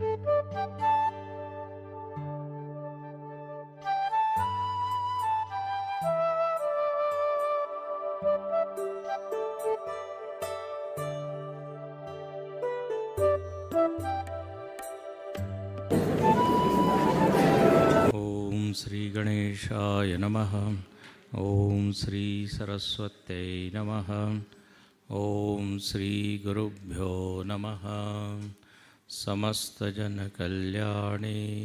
श्री गणेशाय नमः। ओम श्री सरस्वत्यै नमः। ओम श्री गुरुभ्यो नमः। समस्तजनकल्याणे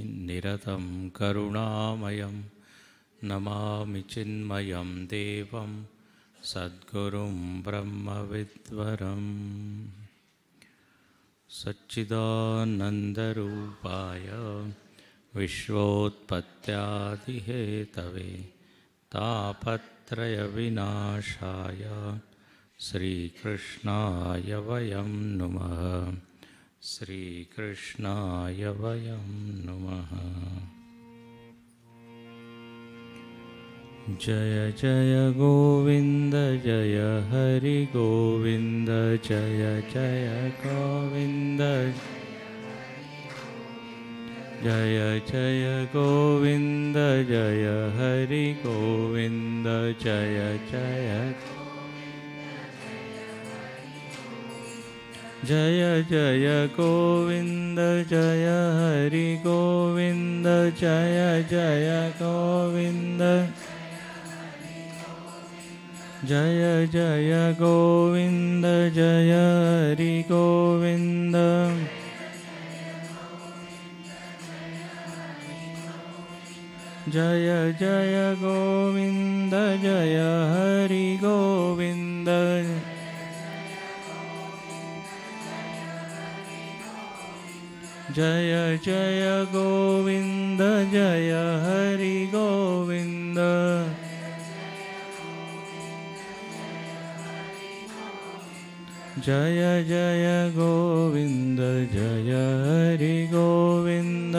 निरतं करुणामयं नमामि चिन्मयं देवं सद्गुरुं ब्रह्मविद्वरम्। सच्चिदानन्दरूपाय विश्वोत्पत्त्यादिहेतवे तापत्रयविनाशाय श्रीकृष्णाय वयं नुमः। श्रीकृष्णाय वयं नुमः। जय जय गोविन्द जय हरि गोविन्द जय जय गोविन्द जय जय गोविन्द जय हरि गोविन्द जय जय जय जय गोविन्द जय हरि गोविन्द जय जय गोविन्द जय जय गोविन्द जय हरि गोविन्द जय जय गोविन्द जय हरि गोविन्द जय जय गोविन्द जय हरि गोविन्द जय जय गोविन्द जय हरि गोविन्द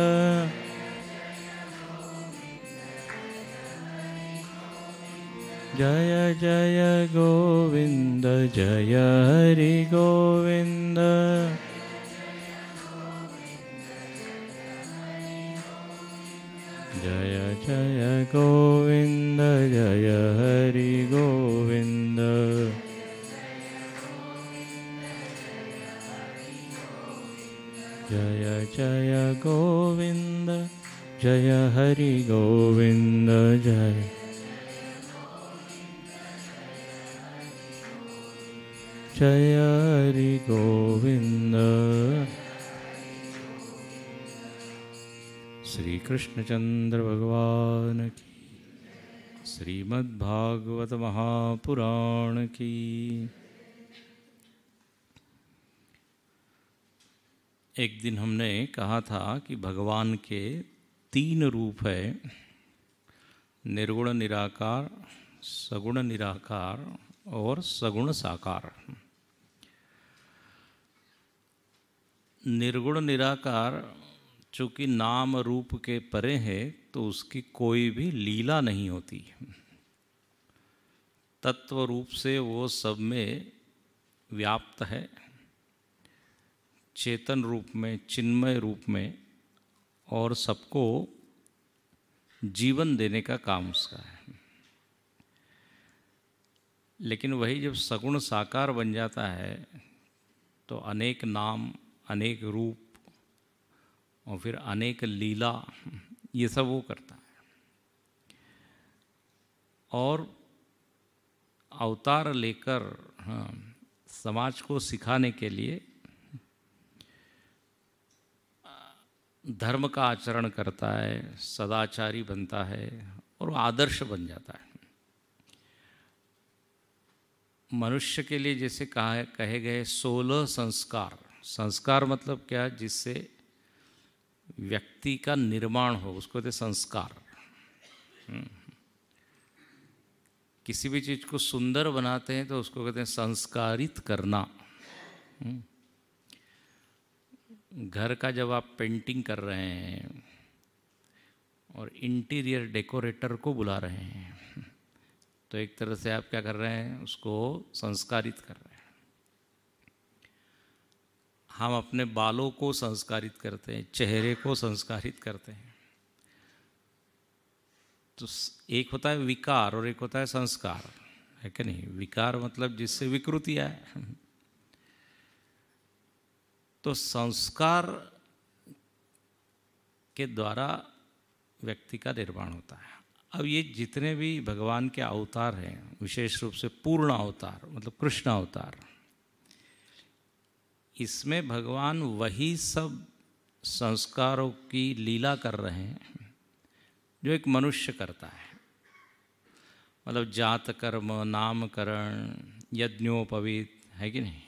जय जय गोविन्द जय हरि गोविन्द जय जय गोविन्द जय हरि गोविन्द जय जय गोविन्द जय हरि गोविन्द जय जय हरि गोविन्द। श्री कृष्णचंद्र भगवान की, श्रीमद्भागवत महापुराण की। एक दिन हमने कहा था कि भगवान के 3 रूप है, निर्गुण निराकार, सगुण निराकार और सगुण साकार। निर्गुण निराकार चूँकि नाम रूप के परे है तो उसकी कोई भी लीला नहीं होती। तत्व रूप से वो सब में व्याप्त है, चेतन रूप में, चिन्मय रूप में, और सबको जीवन देने का काम उसका है। लेकिन वही जब सगुण साकार बन जाता है तो अनेक नाम, अनेक रूप और फिर अनेक लीला, ये सब वो करता है। और अवतार लेकर समाज को सिखाने के लिए धर्म का आचरण करता है, सदाचारी बनता है और आदर्श बन जाता है। मनुष्य के लिए जैसे कहे गए 16 संस्कार। संस्कार मतलब क्या, जिससे व्यक्ति का निर्माण हो, उसको कहते संस्कार। किसी भी चीज़ को सुंदर बनाते हैं तो उसको कहते हैं संस्कारित करना। घर का जब आप पेंटिंग कर रहे हैं और इंटीरियर डेकोरेटर को बुला रहे हैं तो एक तरह से आप क्या कर रहे हैं, उसको संस्कारित कर रहे हैं। हम अपने बालों को संस्कारित करते हैं, चेहरे को संस्कारित करते हैं। तो एक होता है विकार और एक होता है संस्कार, है कि नहीं? विकार मतलब जिससे विकृति आए। तो संस्कार के द्वारा व्यक्ति का निर्माण होता है। अब ये जितने भी भगवान के अवतार हैं, विशेष रूप से पूर्ण अवतार मतलब कृष्ण अवतार, इसमें भगवान वही सब संस्कारों की लीला कर रहे हैं जो एक मनुष्य करता है। मतलब जात कर्म, नामकरण, यज्ञोपवीत, है कि नहीं?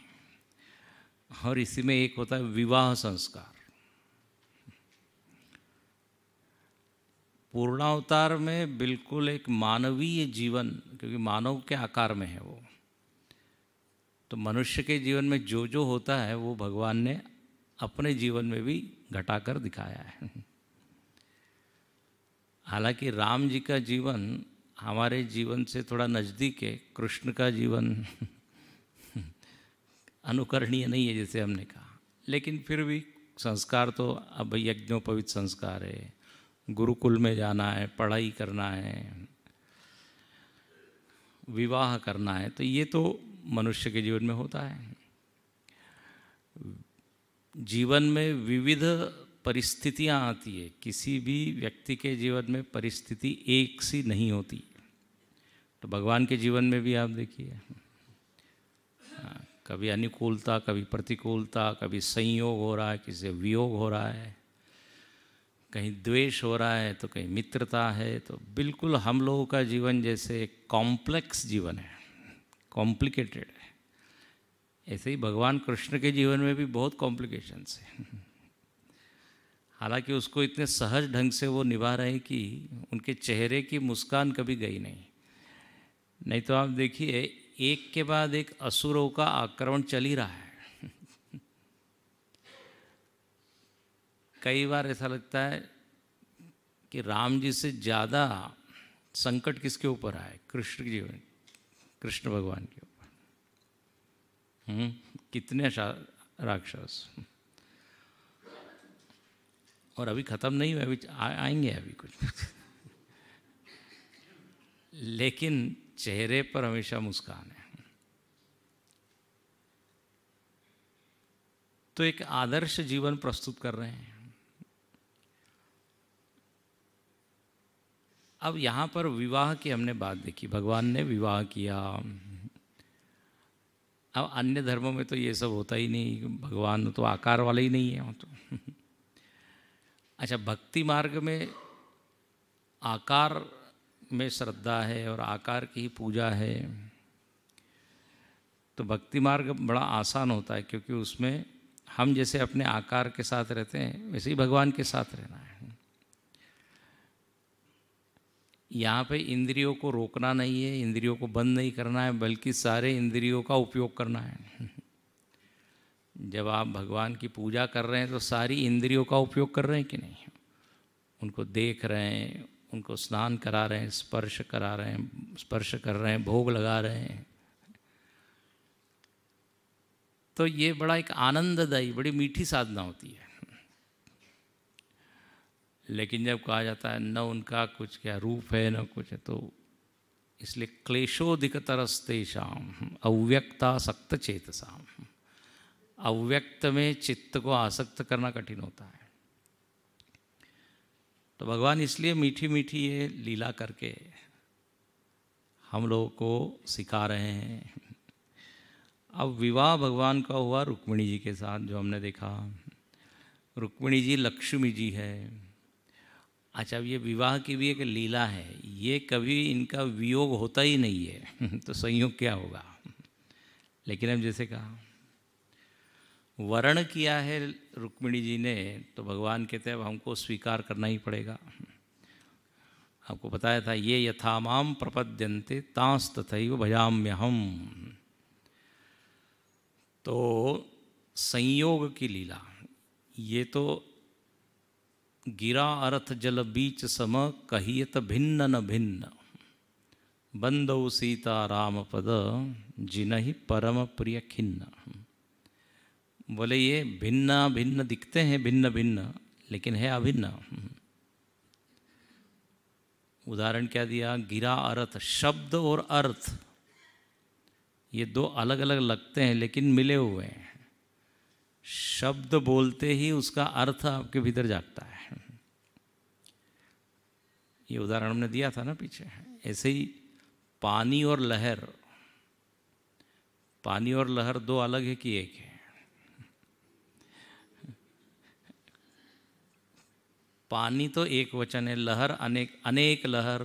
और इसी में एक होता है विवाह संस्कार। पूर्णावतार में बिल्कुल एक मानवीय जीवन, क्योंकि मानव के आकार में है वो, तो मनुष्य के जीवन में जो जो होता है वो भगवान ने अपने जीवन में भी घटाकर दिखाया है। हालांकि राम जी का जीवन हमारे जीवन से थोड़ा नज़दीक है, कृष्ण का जीवन अनुकरणीय नहीं है जैसे हमने कहा, लेकिन फिर भी संस्कार तो अब यज्ञोपवीत संस्कार है, गुरुकुल में जाना है, पढ़ाई करना है, विवाह करना है, तो ये तो मनुष्य के जीवन में होता है। जीवन में विविध परिस्थितियां आती है, किसी भी व्यक्ति के जीवन में परिस्थिति एक सी नहीं होती। तो भगवान के जीवन में भी आप देखिए, कभी अनुकूलता, कभी प्रतिकूलता, कभी संयोग हो रहा है, किसी से वियोग हो रहा है, कहीं द्वेष हो रहा है तो कहीं मित्रता है। तो बिल्कुल हम लोगों का जीवन जैसे कॉम्प्लेक्स जीवन है, कॉम्प्लिकेटेड है, ऐसे ही भगवान कृष्ण के जीवन में भी बहुत कॉम्प्लिकेशंस है। हालांकि उसको इतने सहज ढंग से वो निभा रहे हैं कि उनके चेहरे की मुस्कान कभी गई नहीं तो आप देखिए एक के बाद एक असुरों का आक्रमण चल ही रहा है। कई बार ऐसा लगता है कि राम जी से ज़्यादा संकट किसके ऊपर आए? कृष्ण के जीवन, कृष्ण भगवान के ऊपर। कितने राक्षस, और अभी ख़त्म नहीं हुए, अभी आएंगे अभी कुछ लेकिन चेहरे पर हमेशा मुस्कान है। तो एक आदर्श जीवन प्रस्तुत कर रहे हैं। अब यहाँ पर विवाह की हमने बात देखी, भगवान ने विवाह किया। अब अन्य धर्मों में तो ये सब होता ही नहीं, भगवान तो आकार वाला ही नहीं है वो तो। अच्छा, भक्ति मार्ग में आकार में श्रद्धा है और आकार की ही पूजा है, तो भक्ति मार्ग बड़ा आसान होता है, क्योंकि उसमें हम जैसे अपने आकार के साथ रहते हैं वैसे ही भगवान के साथ रहना है। यहाँ पे इंद्रियों को रोकना नहीं है, इंद्रियों को बंद नहीं करना है, बल्कि सारे इंद्रियों का उपयोग करना है। जब आप भगवान की पूजा कर रहे हैं तो सारी इंद्रियों का उपयोग कर रहे हैं कि नहीं? उनको देख रहे हैं, उनको स्नान करा रहे हैं, स्पर्श करा रहे हैं, स्पर्श कर रहे हैं, भोग लगा रहे हैं। तो ये बड़ा एक आनंददायी, बड़ी मीठी साधना होती है। लेकिन जब कहा जाता है न उनका कुछ क्या रूप है न कुछ है, तो इसलिए क्लेशोधिकतरस्तेषाम अव्यक्तासक्त चेतसाम, अव्यक्त में चित्त को आसक्त करना कठिन होता है। तो भगवान इसलिए मीठी मीठी ये लीला करके हम लोगों को सिखा रहे हैं। अब विवाह भगवान का हुआ रुक्मिणी जी के साथ, जो हमने देखा। रुक्मिणी जी लक्ष्मी जी है। अच्छा, अब ये विवाह की भी एक लीला है, ये कभी इनका वियोग होता ही नहीं है तो संयोग क्या होगा? लेकिन अब जैसे कहा वर्ण किया है रुक्मिणी जी ने, तो भगवान कहते हैं अब हमको स्वीकार करना ही पड़ेगा। आपको बताया था ये यथा माम प्रपद्यन्ते तांस तथैव भजाम्यहम। तो संयोग की लीला, ये तो गिरा अर्थ जल बीच सम कहियत भिन्न न भिन्न, बंदौ सीता राम पद जिनहि परम प्रिय खिन्न। बोले ये भिन्न भिन्न दिखते हैं, भिन्न भिन्न, लेकिन है अभिन्न। उदाहरण क्या दिया? गिरा अर्थ, शब्द और अर्थ ये दो अलग अलग लगते हैं लेकिन मिले हुए हैं। शब्द बोलते ही उसका अर्थ आपके भीतर जागता है। ये उदाहरण हमने दिया था ना पीछे। ऐसे ही पानी और लहर, पानी और लहर दो अलग है कि एक है? पानी तो एक वचन है, लहर अनेक, अनेक लहर।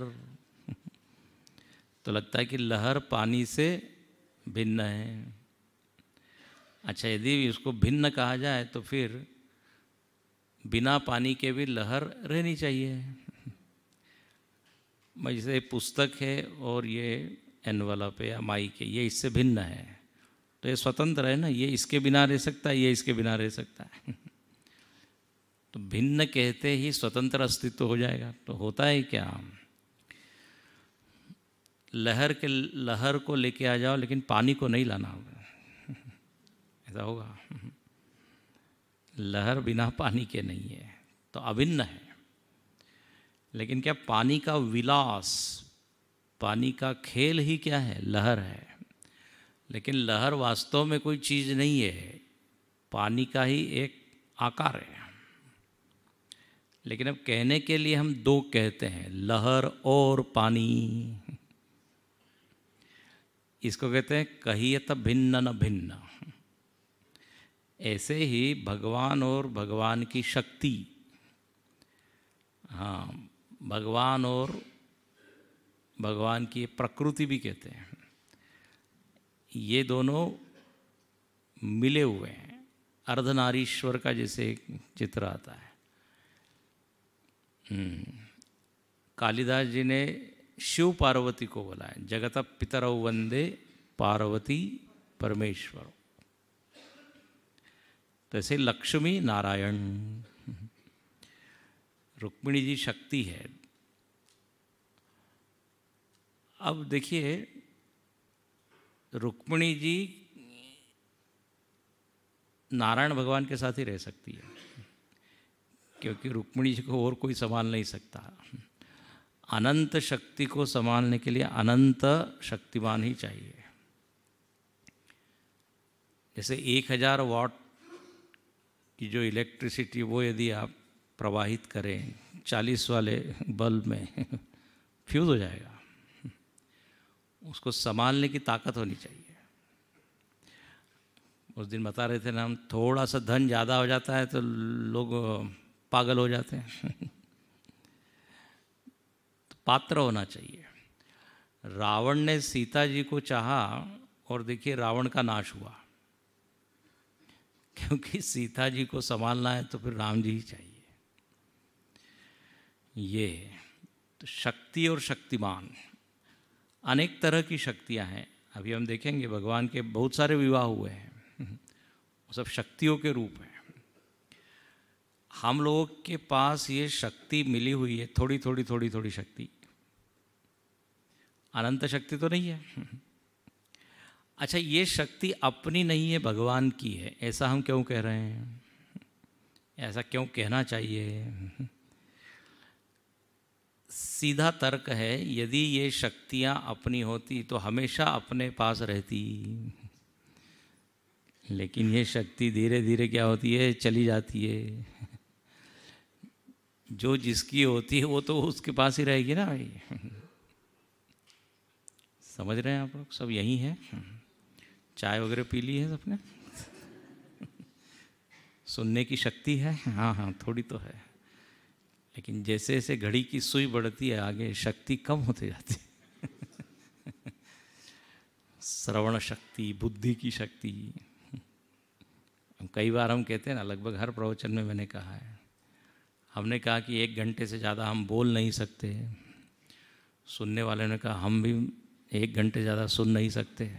तो लगता है कि लहर पानी से भिन्न है। अच्छा, यदि उसको भिन्न कहा जाए तो फिर बिना पानी के भी लहर रहनी चाहिए। जैसे पुस्तक है और ये एनवलप है या माइक है, ये इससे भिन्न है, तो ये स्वतंत्र है ना, ये इसके बिना रह सकता है, ये इसके बिना रह सकता है। तो भिन्न कहते ही स्वतंत्र अस्तित्व हो जाएगा। तो होता है क्या? लहर को लेके आ जाओ लेकिन पानी को नहीं लाना होगा, ऐसा होगा? लहर बिना पानी के नहीं है, तो अभिन्न है। लेकिन क्या पानी का विलास, पानी का खेल ही क्या है? लहर है। लेकिन लहर वास्तव में कोई चीज़ नहीं है, पानी का ही एक आकार है। लेकिन अब कहने के लिए हम दो कहते हैं, लहर और पानी। इसको कहते हैं कहियत भिन्न न भिन्न। ऐसे ही भगवान और भगवान की शक्ति, हाँ, भगवान और भगवान की प्रकृति भी कहते हैं, ये दोनों मिले हुए हैं। अर्धनारीश्वर का जैसे एक चित्र आता है। कालिदास जी ने शिव पार्वती को बोला है, जगत पितरौ वंदे पार्वती परमेश्वर। तो ऐसे लक्ष्मी नारायण, रुक्मिणी जी शक्ति है। अब देखिए, रुक्मिणी जी नारायण भगवान के साथ ही रह सकती है, क्योंकि रुक्मिणी जी को और कोई संभाल नहीं सकता। अनंत शक्ति को संभालने के लिए अनंत शक्तिमान ही चाहिए। जैसे 1000 वाट की जो इलेक्ट्रिसिटी, वो यदि आप प्रवाहित करें 40 वाले बल्ब में, फ्यूज हो जाएगा। उसको संभालने की ताकत होनी चाहिए। उस दिन बता रहे थे ना हम, थोड़ा सा धन ज़्यादा हो जाता है तो लोग पागल हो जाते हैं। तो पात्र होना चाहिए। रावण ने सीता जी को चाहा और देखिए रावण का नाश हुआ, क्योंकि सीता जी को संभालना है तो फिर राम जी ही चाहिए। ये तो शक्ति और शक्तिमान, अनेक तरह की शक्तियां हैं। अभी हम देखेंगे भगवान के बहुत सारे विवाह हुए हैं, वो सब शक्तियों के रूप हैं। हम लोगों के पास ये शक्ति मिली हुई है, थोड़ी थोड़ी थोड़ी थोड़ी शक्ति, अनंत शक्ति तो नहीं है। अच्छा, ये शक्ति अपनी नहीं है, भगवान की है, ऐसा हम क्यों कह रहे हैं? ऐसा क्यों कहना चाहिए? सीधा तर्क है, यदि ये शक्तियाँ अपनी होती तो हमेशा अपने पास रहती। लेकिन ये शक्ति धीरे धीरे क्या होती है? चली जाती है। जो जिसकी होती है वो तो उसके पास ही रहेगी ना भाई। समझ रहे हैं आप लोग? सब यही है। चाय वगैरह पी ली है सबने? सुनने की शक्ति है? हाँ हाँ, थोड़ी तो है। लेकिन जैसे जैसे घड़ी की सुई बढ़ती है आगे, शक्ति कम होती जाती है। श्रवण शक्ति, बुद्धि की शक्ति। कई बार हम कहते हैं ना, लगभग हर प्रवचन में मैंने कहा है, हमने कहा कि 1 घंटे से ज़्यादा हम बोल नहीं सकते। सुनने वाले ने कहा हम भी 1 घंटे ज़्यादा सुन नहीं सकते।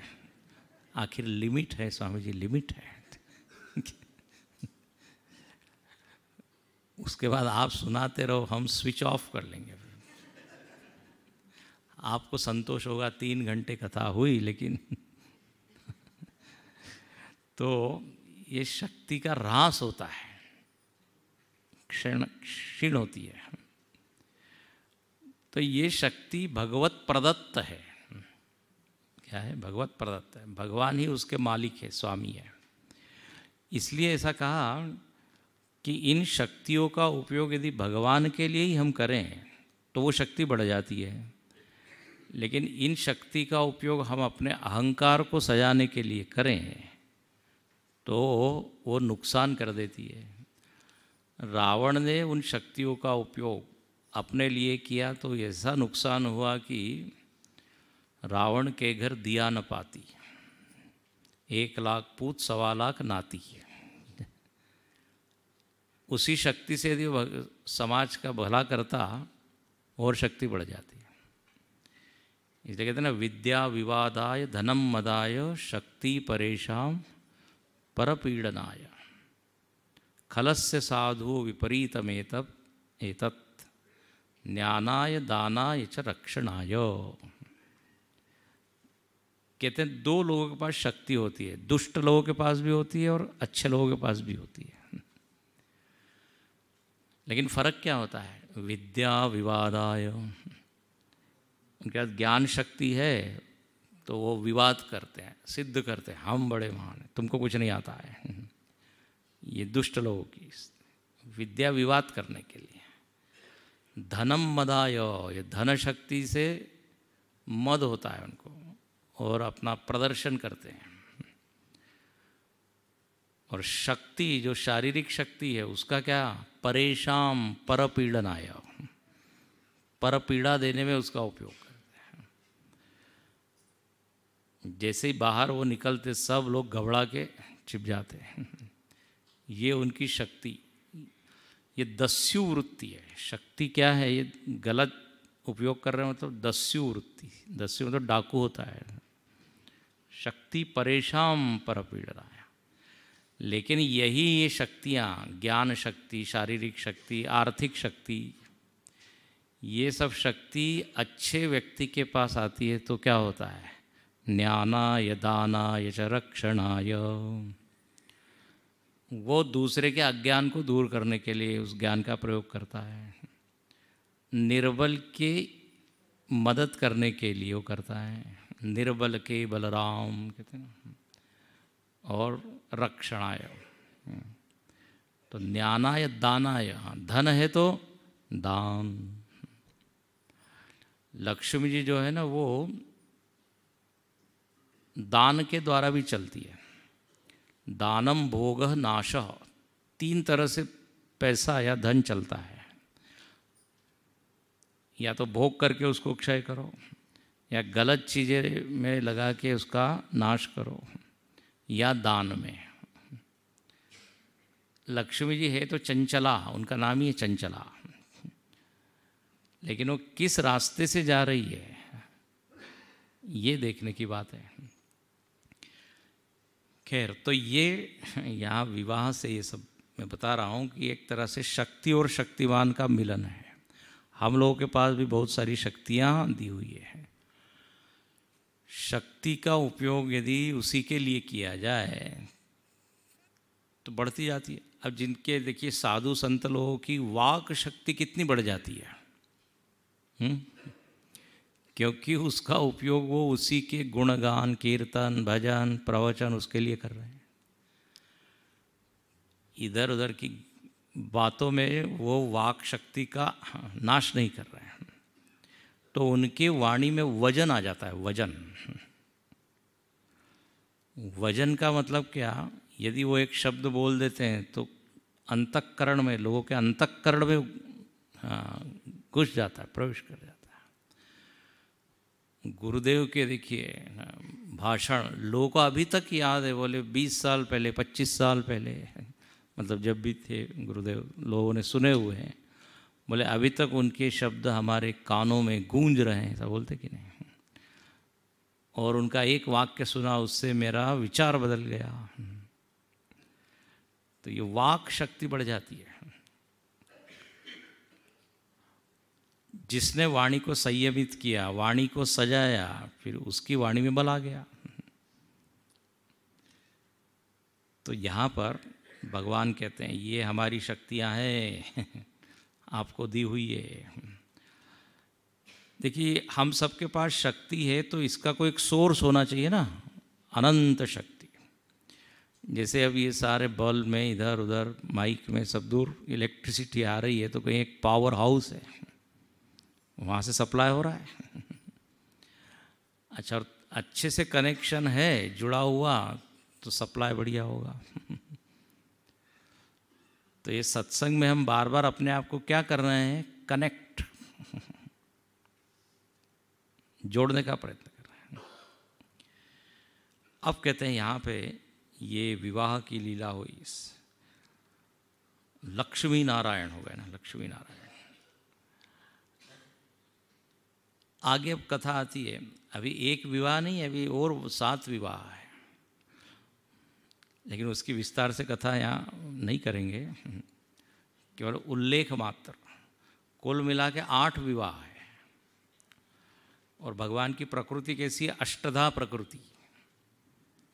आखिर लिमिट है स्वामी जी, लिमिट है। उसके बाद आप सुनाते रहो, हम स्विच ऑफ कर लेंगे। आपको संतोष होगा 3 घंटे कथा हुई, लेकिन तो ये शक्ति का ह्रास होता है, क्षीण होती है। तो ये शक्ति भगवत प्रदत्त है। क्या है? भगवत प्रदत्त है। भगवान ही उसके मालिक है, स्वामी है। इसलिए ऐसा कहा कि इन शक्तियों का उपयोग यदि भगवान के लिए ही हम करें तो वो शक्ति बढ़ जाती है, लेकिन इन शक्ति का उपयोग हम अपने अहंकार को सजाने के लिए करें तो वो नुकसान कर देती है। रावण ने उन शक्तियों का उपयोग अपने लिए किया तो ऐसा नुकसान हुआ कि रावण के घर दिया न पाती, 1,00,000 पूत 1,25,00,000 नाती। उसी शक्ति से यदि समाज का भला करता और शक्ति बढ़ जाती है। इसलिए कहते हैं ना, विद्या विवादाय धनम मदाय शक्ति परेशान परपीड़नाय खलस्य साधु विपरीतमेतत् एतत् ज्ञानाय दानाय च रक्षणाय। कहते हैं 2 लोगों के पास शक्ति होती है, दुष्ट लोगों के पास भी होती है और अच्छे लोगों के पास भी होती है। लेकिन फर्क क्या होता है? विद्या विवादाय, उनके पास ज्ञान शक्ति है तो वो विवाद करते हैं, सिद्ध करते हैं, हम बड़े महान हैं, तुमको कुछ नहीं आता है। ये दुष्ट लोगों की विद्या, विवाद करने के लिए। धनम मदाय, ये धन शक्ति से मद होता है उनको और अपना प्रदर्शन करते हैं। और शक्ति जो शारीरिक शक्ति है उसका क्या? परेशान परपीड़नाय, परपीड़ा देने में उसका उपयोग करते हैं। जैसे ही बाहर वो निकलते सब लोग घबरा के छिप जाते हैं। ये उनकी शक्ति, ये दस्यु वृत्ति है। शक्ति क्या है? ये गलत उपयोग कर रहे हैं मतलब दस्यु वृत्ति। दस्यु मतलब डाकू होता है। शक्ति परेशान परपीड़नाय। लेकिन यही ये शक्तियाँ, ज्ञान शक्ति, शारीरिक शक्ति, आर्थिक शक्ति, ये सब शक्ति अच्छे व्यक्ति के पास आती है तो क्या होता है? ज्ञानाय दानाय च रक्षणाय। वो दूसरे के अज्ञान को दूर करने के लिए उस ज्ञान का प्रयोग करता है। निर्बल के मदद करने के लिए वो करता है। निर्बल के बलराम कहते हैं। और रक्षणाय, तो ज्ञानाय दानाय, धन है तो दान। लक्ष्मी जी जो है ना वो दान के द्वारा भी चलती है। दानम भोगः नाशः, 3 तरह से पैसा या धन चलता है। या तो भोग करके उसको क्षय करो, या गलत चीज़ें में लगा के उसका नाश करो, या दान में। लक्ष्मी जी है तो चंचला, उनका नाम ही है चंचला, लेकिन वो किस रास्ते से जा रही है ये देखने की बात है। खैर, तो ये यहाँ विवाह से ये सब मैं बता रहा हूँ कि एक तरह से शक्ति और शक्तिमान का मिलन है। हम लोगों के पास भी बहुत सारी शक्तियाँ दी हुई है। शक्ति का उपयोग यदि उसी के लिए किया जाए तो बढ़ती जाती है। अब जिनके देखिए साधु संत लोगों की वाक शक्ति कितनी बढ़ जाती है, क्योंकि उसका उपयोग वो उसी के गुणगान, कीर्तन, भजन, प्रवचन उसके लिए कर रहे हैं। इधर उधर की बातों में वो वाक शक्ति का नाश नहीं कर रहे हैं, तो उनके वाणी में वजन आ जाता है। वजन, वजन का मतलब क्या? यदि वो एक शब्द बोल देते हैं तो अंतःकरण में, लोगों के अंतःकरण में घुस जाता है, प्रवेश कर जाता है। गुरुदेव के देखिए भाषण लोगों को अभी तक याद है। बोले 20 साल पहले, 25 साल पहले, मतलब जब भी थे गुरुदेव, लोगों ने सुने हुए हैं। बोले अभी तक उनके शब्द हमारे कानों में गूंज रहे हैं। ऐसा बोलते कि नहीं? और उनका एक वाक्य सुना, उससे मेरा विचार बदल गया। तो ये वाक शक्ति बढ़ जाती है। जिसने वाणी को संयमित किया, वाणी को सजाया, फिर उसकी वाणी में बल आ गया। तो यहाँ पर भगवान कहते हैं ये हमारी शक्तियाँ हैं आपको दी हुई है। देखिए हम सबके पास शक्ति है तो इसका कोई एक सोर्स होना चाहिए ना, अनंत शक्ति। जैसे अब ये सारे बल्ब में इधर उधर माइक में सब दूर इलेक्ट्रिसिटी आ रही है तो कहीं एक पावर हाउस है, वहाँ से सप्लाई हो रहा है। अच्छा, और अच्छे से कनेक्शन है जुड़ा हुआ तो सप्लाई बढ़िया होगा। तो ये सत्संग में हम बार बार अपने आप को क्या कर रहे हैं, कनेक्ट, जोड़ने का प्रयत्न कर रहे हैं। अब कहते हैं यहाँ पे ये विवाह की लीला हुई, लक्ष्मी नारायण हो गए ना, लक्ष्मी नारायण। आगे अब कथा आती है, अभी एक विवाह नहीं, अभी और 7 विवाह है, लेकिन उसकी विस्तार से कथा यहाँ नहीं करेंगे, केवल उल्लेख मात्र। कुल मिला के 8 विवाह है। और भगवान की प्रकृति कैसी है, अष्टधा प्रकृति,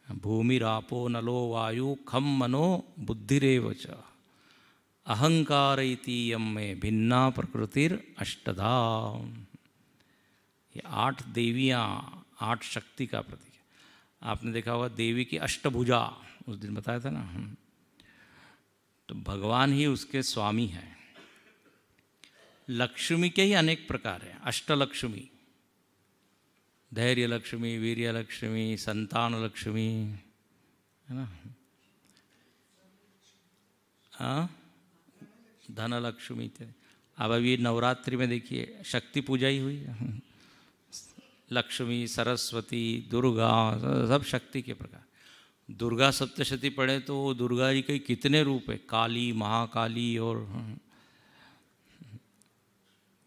भूमि रापो नलो वायु खम मनो बुद्धिरेव च अहंकार इति यम में भिन्ना प्रकृतिर अष्टधा। ये 8 देवियाँ, 8 शक्ति का प्रतीक है। आपने देखा होगा देवी की अष्टभुजा, उस दिन बताया था ना, तो भगवान ही उसके स्वामी हैं। लक्ष्मी के ही अनेक प्रकार हैं, अष्टलक्ष्मी, धैर्य लक्ष्मी, वीर्य लक्ष्मी, संतान लक्ष्मी, है ना, हाँ, धन लक्ष्मी थे। अब अभी नवरात्रि में देखिए शक्ति पूजा ही हुई, लक्ष्मी, सरस्वती, दुर्गा, सब शक्ति के प्रकार। दुर्गा सप्तशती पढ़े तो दुर्गा जी के कितने रूप है, काली, महाकाली और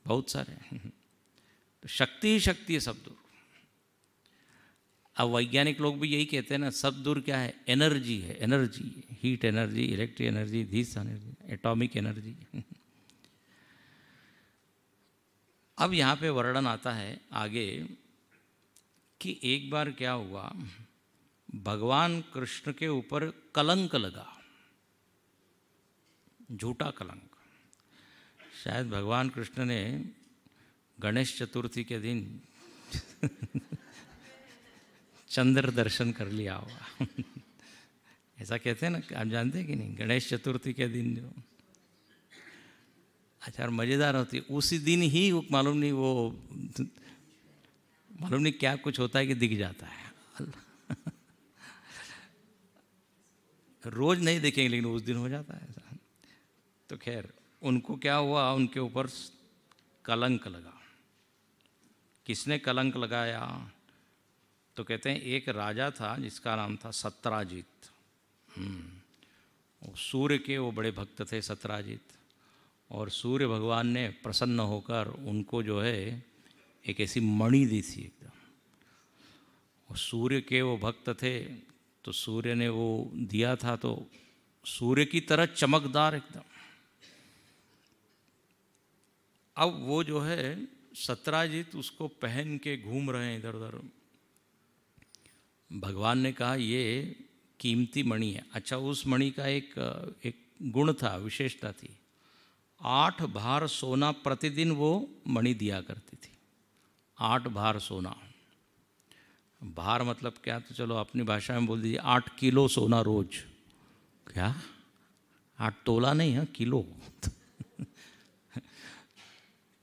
बहुत सारे। तो शक्ति ही शक्ति है, सब दूर। अब वैज्ञानिक लोग भी यही कहते हैं ना, सब दूर क्या है, एनर्जी है, energy, heat energy, electric energy, this energy, atomic energy. अब यहाँ पे वर्णन आता है आगे कि एक बार क्या हुआ, भगवान कृष्ण के ऊपर कलंक लगा, झूठा कलंक। शायद भगवान कृष्ण ने गणेश चतुर्थी के दिन चंद्र दर्शन कर लिया होगा। ऐसा कहते हैं ना, आप जानते हैं कि नहीं, गणेश चतुर्थी के दिन जो, अच्छा, और मज़ेदार होती है उसी दिन ही वो मालूम नहीं क्या कुछ होता है कि दिख जाता है। रोज नहीं देखेंगे लेकिन उस दिन हो जाता है ऐसा। तो खैर उनको क्या हुआ, उनके ऊपर कलंक लगा। किसने कलंक लगाया, तो कहते हैं एक राजा था जिसका नाम था सत्राजित। सूर्य के वो बड़े भक्त थे सत्राजित, और सूर्य भगवान ने प्रसन्न होकर उनको जो है एक ऐसी मणि दी थी एकदम। और सूर्य के वो भक्त थे तो सूर्य ने वो दिया था तो सूर्य की तरह चमकदार एकदम। अब वो जो है सत्राजित उसको पहन के घूम रहे हैं इधर उधर। भगवान ने कहा ये कीमती मणि है। अच्छा, उस मणि का एक गुण था, विशेषता थी, 8 भार सोना प्रतिदिन वो मणि दिया करती थी। 8 भार सोना, भार मतलब क्या, तो चलो अपनी भाषा में बोल दीजिए 8 किलो सोना रोज। क्या, 8 तोला नहीं है, किलो।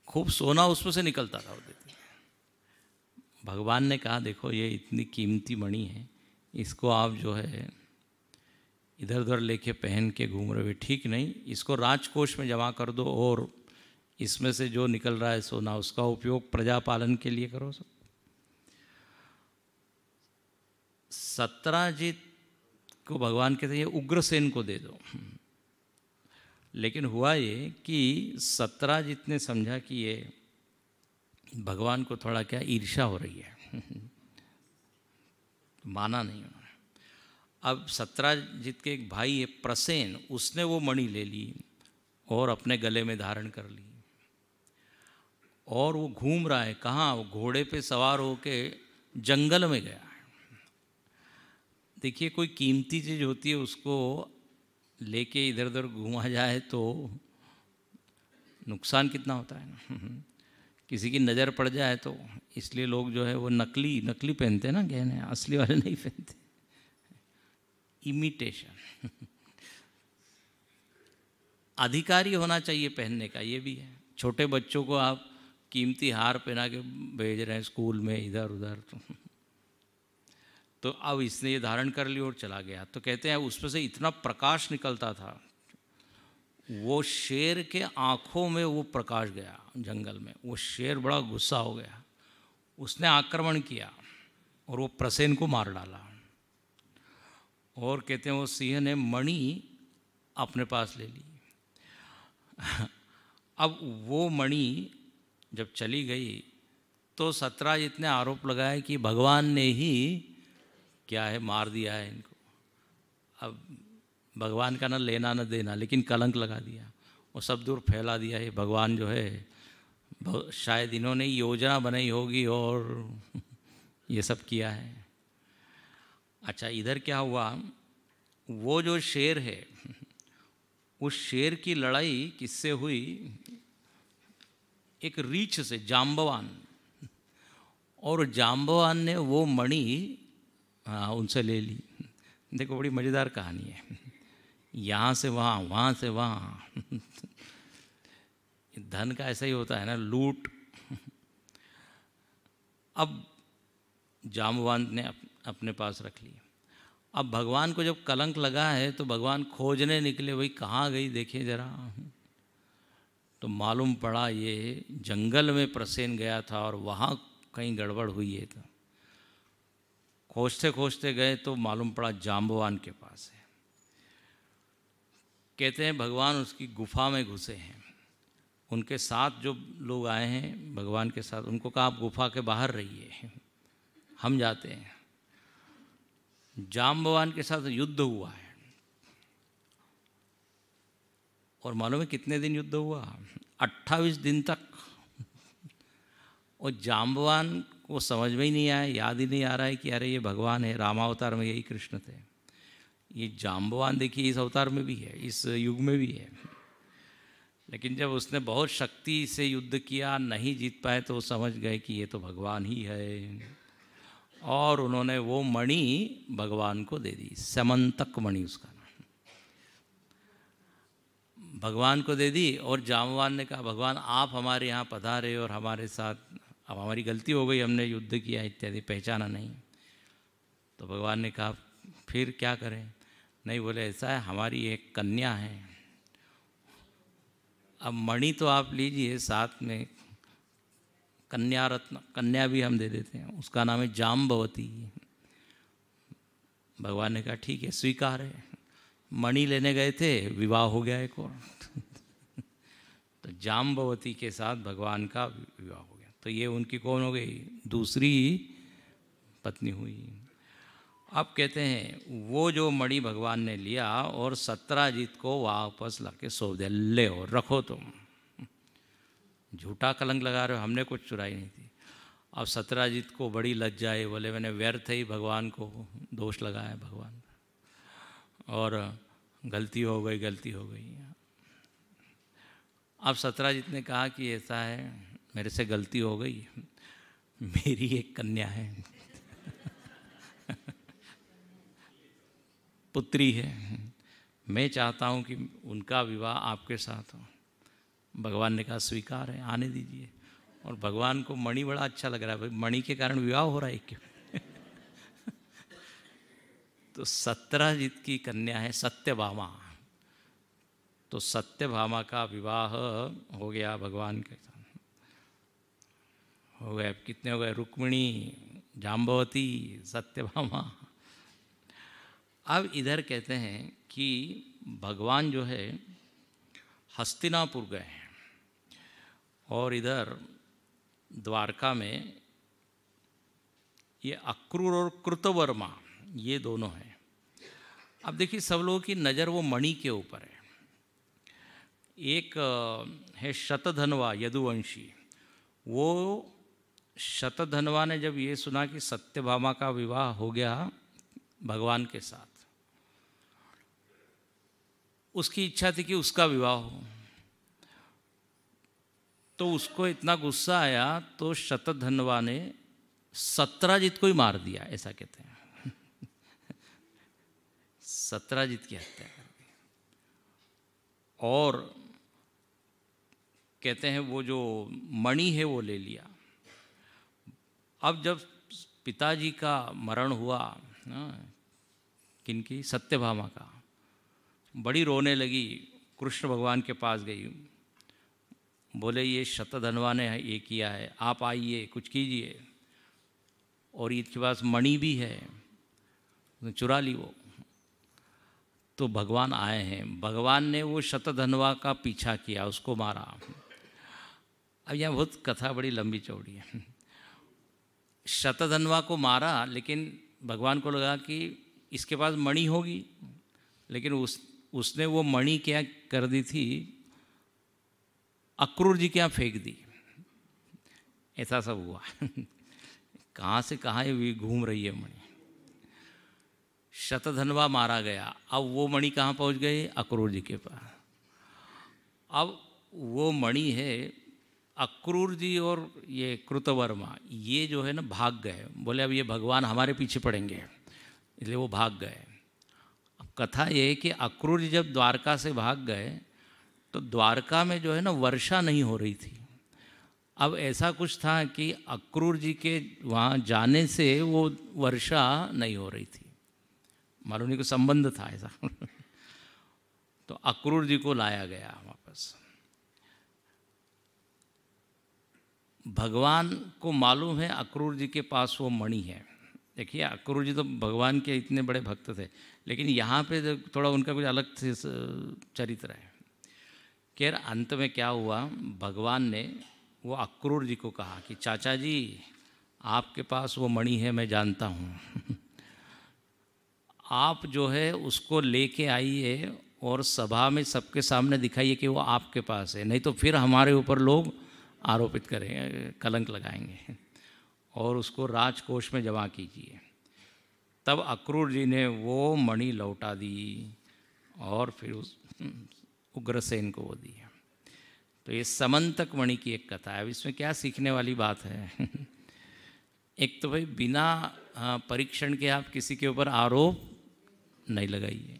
खूब सोना उसमें से निकलता था। भगवान ने कहा देखो ये इतनी कीमती मणि है, इसको आप जो है इधर उधर लेके पहन के घूम रहे हो, ठीक नहीं, इसको राजकोष में जमा कर दो और इसमें से जो निकल रहा है सोना उसका उपयोग प्रजा पालन के लिए करो। सब सत्राजित को भगवान कहते हैं ये उग्रसेन को दे दो। लेकिन हुआ ये कि सत्राजित ने समझा कि ये भगवान को थोड़ा क्या ईर्ष्या हो रही है, माना नहीं उन्होंने। अब सत्राजित के एक भाई है प्रसेन, उसने वो मणि ले ली और अपने गले में धारण कर ली, और वो घूम रहा है। कहाँ, वो घोड़े पे सवार होके जंगल में गया है। देखिए कोई कीमती चीज़ होती है, उसको लेके इधर उधर घुमा जाए तो नुकसान कितना होता है ना। किसी की नज़र पड़ जाए तो, इसलिए लोग जो है वो नकली नकली पहनते हैं ना गहने, असली वाले नहीं पहनते, इमिटेशन। अधिकारी होना चाहिए पहनने का, ये भी है। छोटे बच्चों को आप कीमती हार पहना के भेज रहे हैं स्कूल में इधर उधर, तो अब इसने ये धारण कर लिया और चला गया। तो कहते हैं उसमें से इतना प्रकाश निकलता था, वो शेर के आँखों में वो प्रकाश गया जंगल में। वो शेर बड़ा गुस्सा हो गया, उसने आक्रमण किया और वो प्रसेन को मार डाला। और कहते हैं वो सिंह ने मणि अपने पास ले ली। अब वो मणि जब चली गई तो सतराजित ने आरोप लगाया कि भगवान ने ही क्या है मार दिया है इनको। अब भगवान का न लेना न देना, लेकिन कलंक लगा दिया और सब दूर फैला दिया। ये भगवान जो है शायद इन्होंने योजना बनाई होगी और ये सब किया है। अच्छा, इधर क्या हुआ, वो जो शेर है उस शेर की लड़ाई किससे हुई, एक रीछ से, जाम्बवान। और जाम्बवान ने वो मणि उनसे ले ली। देखो बड़ी मज़ेदार कहानी है, यहाँ से वहाँ, वहाँ से वहाँ। धन का ऐसा ही होता है ना, लूट। अब जाम्बवान ने अपने पास रख लिया। अब भगवान को जब कलंक लगा है तो भगवान खोजने निकले, भाई कहाँ गई देखिए जरा। तो मालूम पड़ा ये जंगल में प्रसेन गया था और वहाँ कहीं गड़बड़ हुई है। तो खोजते खोजते गए तो मालूम पड़ा जाम्बवान के पास है। कहते हैं भगवान उसकी गुफा में घुसे हैं। उनके साथ जो लोग आए हैं भगवान के साथ, उनको कहा आप गुफा के बाहर रहिए, हम जाते हैं। जाम्बवान के साथ युद्ध हुआ है। और मालूम है कितने दिन युद्ध हुआ, 28 दिन तक। और जाम्बवान को समझ में ही नहीं आया, याद ही नहीं आ रहा है कि अरे ये भगवान है। रामावतार में यही कृष्ण थे। ये जाम्बवान देखिए इस अवतार में भी है, इस युग में भी है। लेकिन जब उसने बहुत शक्ति से युद्ध किया, नहीं जीत पाए, तो समझ गए कि ये तो भगवान ही है। और उन्होंने वो मणि भगवान को दे दी, समंतक मणि उसका नाम, भगवान को दे दी। और जाम्बवान ने कहा भगवान आप हमारे यहाँ पधारे और हमारे साथ, अब हमारी गलती हो गई, हमने युद्ध किया इत्यादि, पहचाना नहीं। तो भगवान ने कहा फिर क्या करें। नहीं, बोले ऐसा है, हमारी एक कन्या है, अब मणि तो आप लीजिए, साथ में कन्या रत्न, कन्या भी हम दे देते हैं, उसका नाम है जाम्बवती। भगवान ने कहा ठीक है, स्वीकार है। मणि लेने गए थे, विवाह हो गया एक और। तो जाम्बवती के साथ भगवान का विवाह हो गया। तो ये उनकी कौन हो गई, दूसरी पत्नी हुई। अब कहते हैं वो जो मणि भगवान ने लिया और सत्राजित को वापस लाके सौंप दिया, ले और रखो तुम, झूठा कलंक लगा रहे हो, हमने कुछ चुराई नहीं थी। अब सत्राजित को बड़ी लज्जा है, बोले मैंने व्यर्थ ही भगवान को दोष लगाया भगवान, और गलती हो गई, गलती हो गई। अब सत्राजित ने कहा कि ऐसा है, मेरे से गलती हो गई, मेरी एक कन्या है, पुत्री है, मैं चाहता हूँ कि उनका विवाह आपके साथ हो। भगवान ने कहा स्वीकार है, आने दीजिए। और भगवान को मणि बड़ा अच्छा लग रहा है, भाई मणि के कारण विवाह हो रहा है क्यों। तो सत्राजित की कन्या है सत्यभामा। तो सत्यभामा का विवाह हो गया भगवान के साथ। हो गए, कितने हो गए, रुक्मिणी, जाम्बवती, सत्यभामा। अब इधर कहते हैं कि भगवान जो है हस्तिनापुर गए हैं और इधर द्वारका में ये अक्रूर और कृतवर्मा ये दोनों हैं। अब देखिए सब लोगों की नज़र वो मणि के ऊपर है। एक है शतधन्वा यदुवंशी। वो शतधन्वा ने जब ये सुना कि सत्यभामा का विवाह हो गया भगवान के साथ। उसकी इच्छा थी कि उसका विवाह हो, तो उसको इतना गुस्सा आया तो शतधन्वा ने सत्राजित को ही मार दिया, ऐसा कहते हैं। सत्राजित की हत्या कर दी। और कहते हैं वो जो मणि है वो ले लिया। अब जब पिताजी का मरण हुआ, किनकी, सत्यभामा का, बड़ी रोने लगी, कृष्ण भगवान के पास गई, बोले ये शतधन्वा ने ये किया है, आप आइए कुछ कीजिए, और इसके पास मणि भी है, चुरा ली वो। तो भगवान आए हैं, भगवान ने वो शतधन्वा का पीछा किया, उसको मारा। अब यहाँ बहुत कथा बड़ी लंबी चौड़ी है। शतधन्वा को मारा, लेकिन भगवान को लगा कि इसके पास मणि होगी, लेकिन उसने वो मणि क्या कर दी थी, अक्रूर जी के यहाँ फेंक दी। ऐसा सब हुआ। कहाँ से कहाँ ये घूम रही है मणि। शतधन्वा मारा गया, अब वो मणि कहाँ पहुँच गई, अक्रूर जी के पास। अब वो मणि है, अक्रूर जी और ये कृतवर्मा ये जो है ना भाग गए, बोले अब ये भगवान हमारे पीछे पड़ेंगे, इसलिए वो भाग गए। अब कथा ये है कि अक्रूर जी जब द्वारका से भाग गए तो द्वारका में जो है ना वर्षा नहीं हो रही थी। अब ऐसा कुछ था कि अक्रूर जी के वहाँ जाने से वो वर्षा नहीं हो रही थी, मालूम नहीं को संबंध था ऐसा। तो अक्रूर जी को लाया गया वापस। भगवान को मालूम है अक्रूर जी के पास वो मणि है। देखिए अक्रूर जी तो भगवान के इतने बड़े भक्त थे, लेकिन यहाँ पे थोड़ा उनका कुछ अलग चरित्र है। खैर अंत में क्या हुआ, भगवान ने वो अक्रूर जी को कहा कि चाचा जी आपके पास वो मणि है, मैं जानता हूँ। आप जो है उसको लेके आइए और सभा में सबके सामने दिखाइए कि वो आपके पास है, नहीं तो फिर हमारे ऊपर लोग आरोपित करेंगे, कलंक लगाएंगे, और उसको राजकोष में जमा कीजिए। तब अक्रूर जी ने वो मणि लौटा दी और फिर उस उग्रसेन को वो दिया। तो ये समंतक मणि की एक कथा है। अब इसमें क्या सीखने वाली बात है। एक तो भाई बिना परीक्षण के आप किसी के ऊपर आरोप नहीं लगाइए।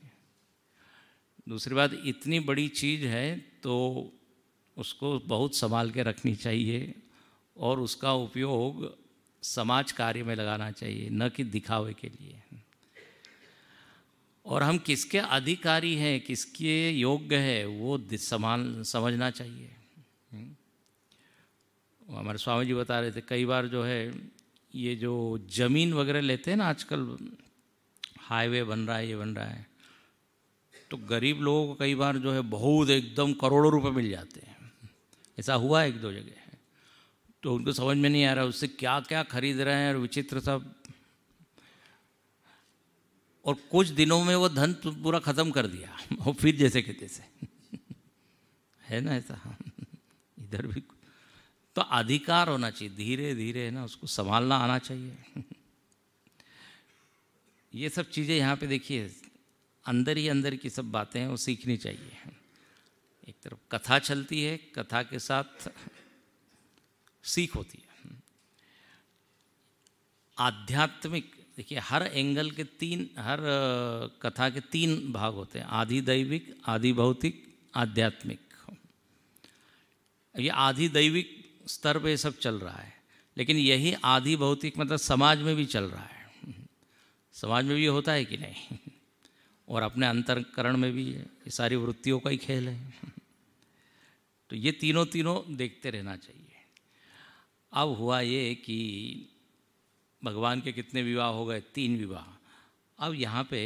दूसरी बात, इतनी बड़ी चीज़ है तो उसको बहुत संभाल के रखनी चाहिए और उसका उपयोग समाज कार्य में लगाना चाहिए, न कि दिखावे के लिए। और हम किसके अधिकारी हैं, किसके योग्य है, वो समझना चाहिए। हमारे स्वामी जी बता रहे थे कई बार जो है ये जो ज़मीन वगैरह लेते हैं ना, आजकल हाईवे बन रहा है, ये बन रहा है, तो गरीब लोगों को कई बार जो है बहुत एकदम करोड़ों रुपए मिल जाते हैं। ऐसा हुआ एक दो जगह, तो उनको समझ में नहीं आ रहा उससे क्या क्या खरीद रहे हैं, और विचित्र सब। और कुछ दिनों में वो धन पूरा ख़त्म कर दिया और फिर जैसे के तैसे। है ना ऐसा। इधर भी तो अधिकार होना चाहिए, धीरे धीरे ना उसको संभालना आना चाहिए। ये सब चीज़ें यहाँ पे देखिए अंदर ही अंदर की सब बातें हैं, वो सीखनी चाहिए। एक तरफ कथा चलती है, कथा के साथ सीख होती है। आध्यात्मिक, देखिए हर एंगल के हर कथा के तीन भाग होते हैं, आधि दैविक, आधि भौतिक, आध्यात्मिक। ये आधि दैविक स्तर पे सब चल रहा है, लेकिन यही आधि भौतिक मतलब समाज में भी चल रहा है। समाज में भी होता है कि नहीं, और अपने अंतःकरण में भी है, ये सारी वृत्तियों का ही खेल है। तो ये तीनों देखते रहना चाहिए। अब हुआ ये कि भगवान के कितने विवाह हो गए, 3 विवाह। अब यहाँ पे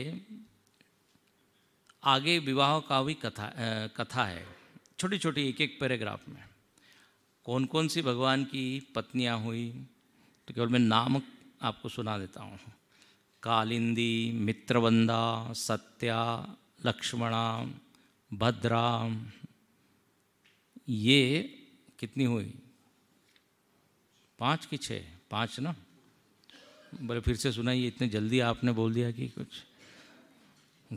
आगे विवाह का भी कथा है, छोटी छोटी एक एक पैराग्राफ में कौन कौन सी भगवान की पत्नियाँ हुई, तो केवल मैं नाम आपको सुना देता हूँ। कालिंदी, मित्रवंदा, सत्या, लक्ष्मणा, भद्रा, ये कितनी हुई, 5 की 6, 5 ना, बोले फिर से सुनाइए, इतने जल्दी आपने बोल दिया कि कुछ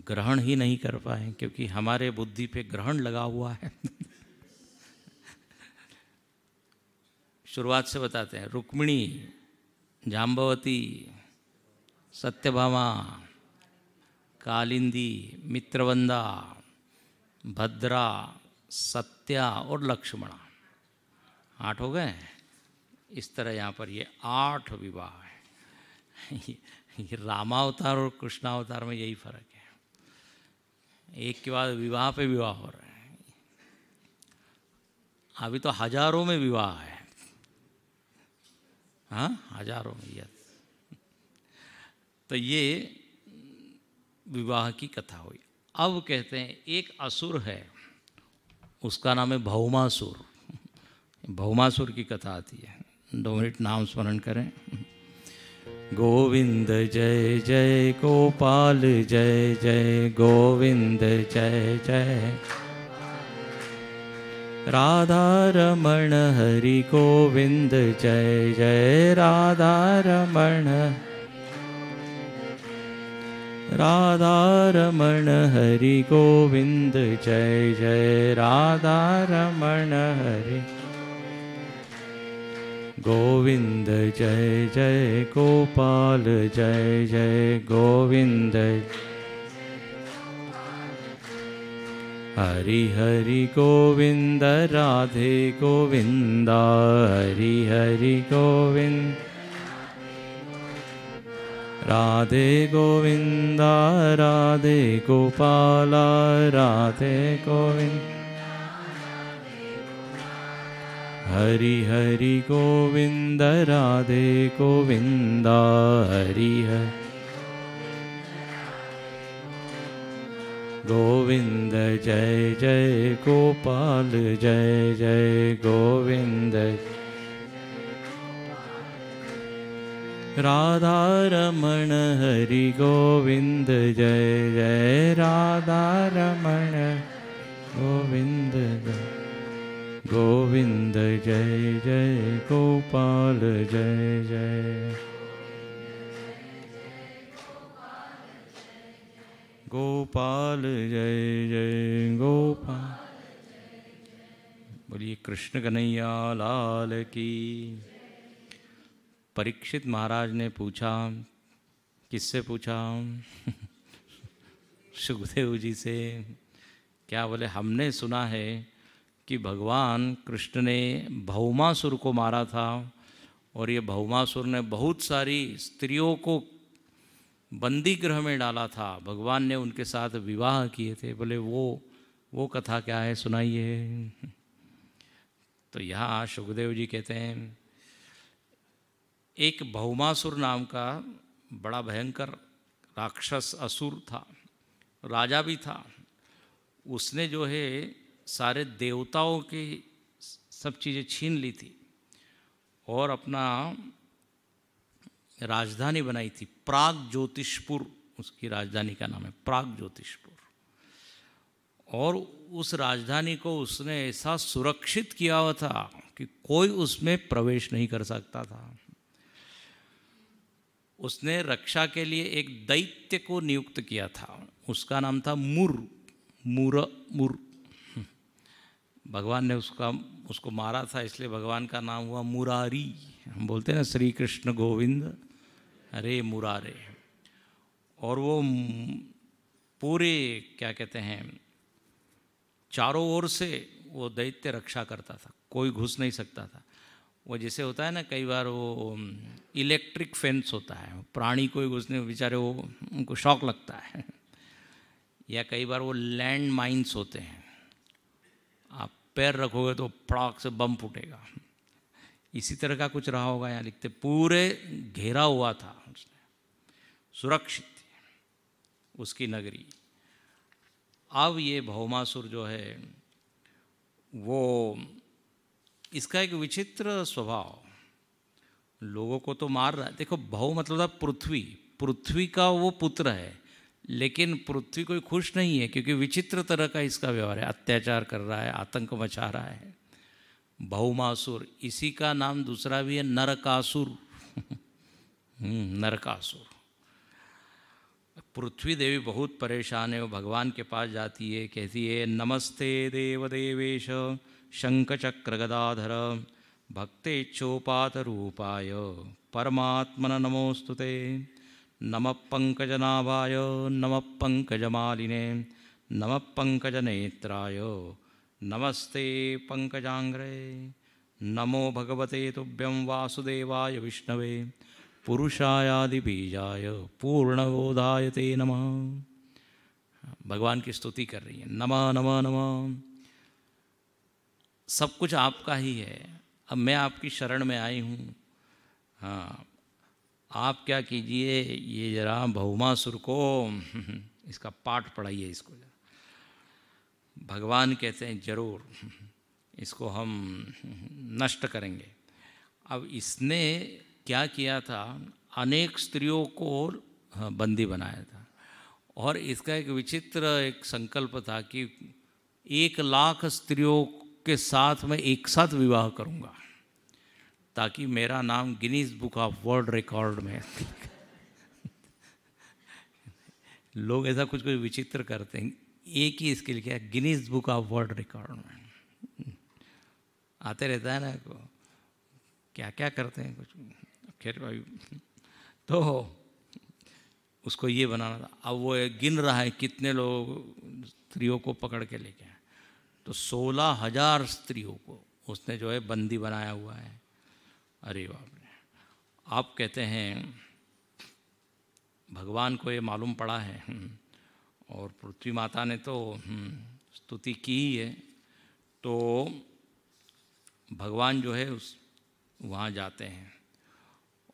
ग्रहण ही नहीं कर पाए, क्योंकि हमारे बुद्धि पे ग्रहण लगा हुआ है। शुरुआत से बताते हैं। रुक्मिणी, जाम्बवती, सत्यभामा, कालिंदी, मित्रवंदा, भद्रा, सत्या और लक्ष्मणा, 8 हो गए। इस तरह यहाँ पर ये 8 विवाह है। ये रामावतार और कृष्णावतार में यही फर्क है, एक के बाद विवाह पे विवाह हो रहे हैं। अभी तो हजारों में विवाह है, हाँ हजारों में। यस, तो ये विवाह की कथा हुई। अब कहते हैं एक असुर है, उसका नाम है भौमासुर। भौमासुर की कथा आती है। 2 मिनट नाम स्मरण करें। गोविंद जय जय गोपाल जय जय गोविंद जय जय राधा रमण हरि गोविंद जय जय राधा रमण हरि गोविंद जय जय राधा रमण हरि गोविंद जय जय गोपाल जय जय गोविंद हरि हरि गोविंद राधे गोविंदा हरि हरि गोविंद राधे गोविंदा राधे गोपाला राधे गोविंद हरि हरि गोविंद राधे गोविंदा हरि हरि गोविंद जय जय गोपाल जय जय गोविंद राधा रमण हरि गोविंद जय जय राधा रमण गोविंद गोविंद जय जय गोपाल जय जय गोपाल जय जय गोपाल। बोलिए कृष्ण कन्हैया लाल की। परीक्षित महाराज ने पूछा, किससे पूछा? सुखदेव जी से। क्या बोले? हमने सुना है कि भगवान कृष्ण ने भौमासुर को मारा था, और ये भौमासुर ने बहुत सारी स्त्रियों को बंदी गृह में डाला था, भगवान ने उनके साथ विवाह किए थे। बोले वो कथा क्या है, सुनाइए। तो यहाँ सुखदेव जी कहते हैं, एक भौमासुर नाम का बड़ा भयंकर राक्षस असुर था, राजा भी था। उसने जो है सारे देवताओं की सब चीज़ें छीन ली थी और अपना राजधानी बनाई थी। प्राग ज्योतिषपुर उसकी राजधानी का नाम है, प्राग ज्योतिषपुर। और उस राजधानी को उसने ऐसा सुरक्षित किया हुआ था कि कोई उसमें प्रवेश नहीं कर सकता था। उसने रक्षा के लिए एक दैत्य को नियुक्त किया था, उसका नाम था मुर। भगवान ने उसको मारा था, इसलिए भगवान का नाम हुआ मुरारी। हम बोलते हैं ना, श्री कृष्ण गोविंद हरे मुरारे। और वो पूरे क्या कहते हैं, चारों ओर से वो दैत्य रक्षा करता था, कोई घुस नहीं सकता था। वो जैसे होता है ना, कई बार वो इलेक्ट्रिक फेंस होता है, प्राणी कोई घुसने बेचारे वो उनको शौक लगता है। या कई बार वो लैंड माइन्स होते हैं, आप पैर रखोगे तो फड़ाक से बम फूटेगा। इसी तरह का कुछ रहा होगा। यहाँ लिखते पूरे घेरा हुआ था उसने, सुरक्षित थी उसकी नगरी। अब ये भौमासुर जो है वो, इसका एक विचित्र स्वभाव, लोगों को तो मार रहा है। देखो, भौ मतलब था पृथ्वी, पृथ्वी का वो पुत्र है, लेकिन पृथ्वी कोई खुश नहीं है, क्योंकि विचित्र तरह का इसका व्यवहार है, अत्याचार कर रहा है, आतंक मचा रहा है। भौमासुर, इसी का नाम दूसरा भी है नरकासुर। नरकासुर। पृथ्वी देवी बहुत परेशान है, वो भगवान के पास जाती है, कहती है नमस्ते देवदेवेश शंखचक्र गदाधर भक्तेच्छोपात रूपाय परमात्मन नमोस्तुते। नमः पंकजनाभाय नमः पंकजमालिने नमः पंकजनेत्राय नमस्ते पंकजांग्रे। नमो भगवते तुभ्यं वासुदेवाय विष्णवे पुरुषायादि बीजाय पूर्णबोधाय ते नमः। भगवान की स्तुति कर रही है, नमः नमः नमः। सब कुछ आपका ही है, अब मैं आपकी शरण में आई हूँ। हाँ, आप क्या कीजिए, ये जरा भौमासुर को इसका पाठ पढ़ाइए इसको जरा। भगवान कहते हैं जरूर इसको हम नष्ट करेंगे। अब इसने क्या किया था, अनेक स्त्रियों को बंदी बनाया था, और इसका एक विचित्र एक संकल्प था कि 1,00,000 स्त्रियों के साथ मैं एक साथ विवाह करूंगा, ताकि मेरा नाम Guinness book of world record में लोग ऐसा कुछ कुछ विचित्र करते हैं, एक ही इसके लिए क्या, Guinness book of world record में आते रहता है ना, को क्या क्या करते हैं कुछ। खैर भाई, तो उसको ये बनाना था। अब वो गिन रहा है कितने लोग स्त्रियों को पकड़ के लेके आए, तो 16,000 स्त्रियों को उसने जो है बंदी बनाया हुआ है। अरे बाप रे। आप कहते हैं भगवान को ये मालूम पड़ा है, और पृथ्वी माता ने तो स्तुति की ही है, तो भगवान जो है उस वहाँ जाते हैं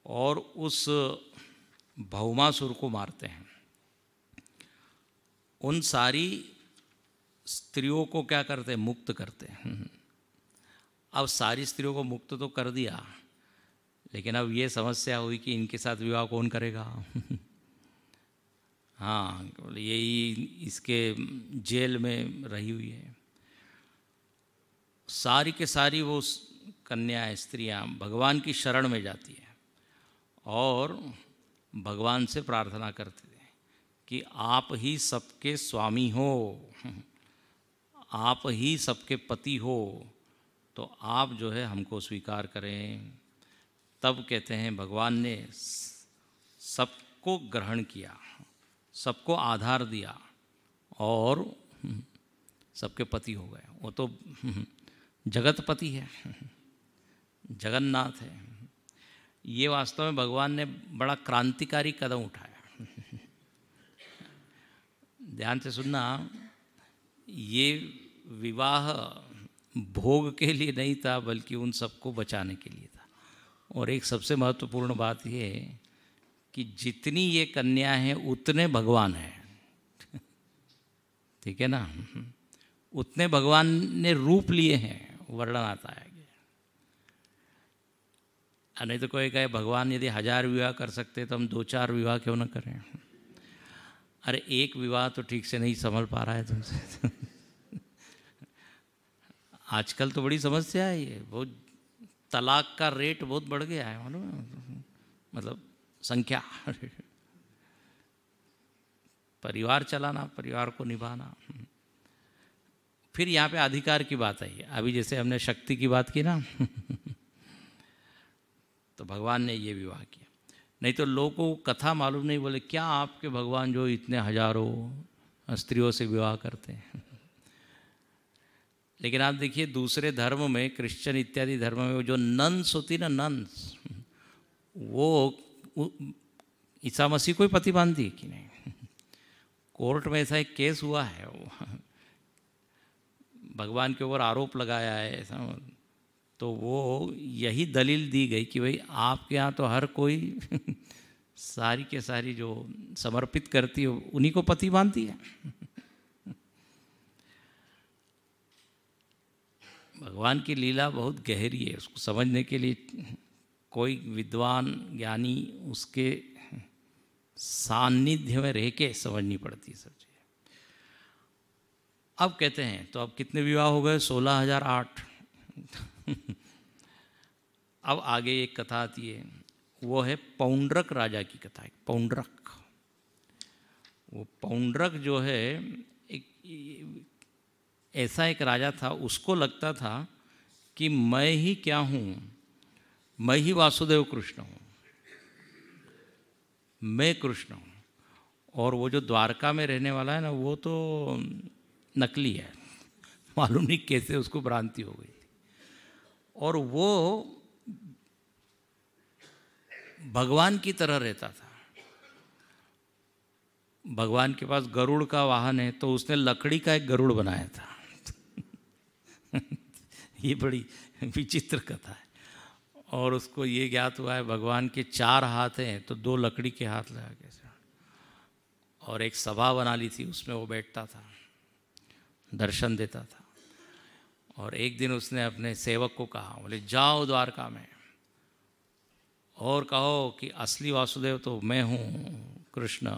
और उस भौमासुर को मारते हैं। उन सारी स्त्रियों को क्या करते हैं, मुक्त करते हैं। अब सारी स्त्रियों को मुक्त तो कर दिया, लेकिन अब ये समस्या हुई कि इनके साथ विवाह कौन करेगा। हाँ, यही इसके जेल में रही हुई है। सारी के सारी वो कन्याएं, स्त्रियां भगवान की शरण में जाती है और भगवान से प्रार्थना करते थे कि आप ही सबके स्वामी हो, आप ही सबके पति हो, तो आप जो है हमको स्वीकार करें। तब कहते हैं भगवान ने सबको ग्रहण किया, सबको आधार दिया और सबके पति हो गए। वो तो जगतपति है, जगन्नाथ है। ये वास्तव में भगवान ने बड़ा क्रांतिकारी कदम उठाया। ध्यान से सुनना, ये विवाह भोग के लिए नहीं था, बल्कि उन सबको बचाने के लिए था। और एक सबसे महत्वपूर्ण बात ये कि जितनी ये कन्या हैं उतने भगवान हैं। ठीक है ना, उतने भगवान ने रूप लिए हैं, वर्णन आता है। नहीं तो कोई कहे भगवान यदि 1000 विवाह कर सकते तो हम 2-4 विवाह क्यों न करें। अरे एक विवाह तो ठीक से नहीं संभल पा रहा है तुमसे। आजकल तो बड़ी समस्या है ये, बहुत तलाक का रेट बहुत बढ़ गया है, मालूम है, मतलब संख्या। परिवार चलाना, परिवार को निभाना। फिर यहाँ पे अधिकार की बात आई है। अभी जैसे हमने शक्ति की बात की ना, तो भगवान ने ये विवाह किया। नहीं तो लोगों को कथा मालूम नहीं, बोले क्या आपके भगवान जो इतने हजारों स्त्रियों से विवाह करते हैं। लेकिन आप देखिए दूसरे धर्म में, क्रिश्चियन इत्यादि धर्म में, वो जो नन्स होती ना, नन्स, वो ईसा मसीह को ही पति मानती कि नहीं। कोर्ट में ऐसा एक केस हुआ है, वो भगवान के ऊपर आरोप लगाया है ऐसा, तो वो यही दलील दी गई कि भाई आपके यहाँ तो हर कोई सारी के सारी जो समर्पित करती है उन्हीं को पति मानती है। भगवान की लीला बहुत गहरी है, उसको समझने के लिए कोई विद्वान ज्ञानी उसके सानिध्य में रह के समझनी पड़ती है सब चीज़ें। अब कहते हैं तो अब कितने विवाह हो गए, 16,008। अब आगे एक कथा आती है, वो है पौंड्रक राजा की कथा है। पौंड्रक, वो पौंड्रक जो है एक ऐसा एक राजा था, उसको लगता था कि मैं ही क्या हूँ, मैं ही वासुदेव कृष्ण हूँ, मैं कृष्ण हूँ। और वो जो द्वारका में रहने वाला है ना, वो तो नकली है, मालूम नहीं कैसे उसको भ्रांति हो गई थी। और वो भगवान की तरह रहता था। भगवान के पास गरुड़ का वाहन है, तो उसने लकड़ी का एक गरुड़ बनाया था। ये बड़ी विचित्र कथा है। और उसको ये ज्ञात हुआ है भगवान के 4 हाथ हैं, तो 2 लकड़ी के हाथ लगा के, और एक सभा बना ली थी, उसमें वो बैठता था, दर्शन देता था। और एक दिन उसने अपने सेवक को कहा, बोले जाओ द्वारका में और कहो कि असली वासुदेव तो मैं हूँ कृष्ण।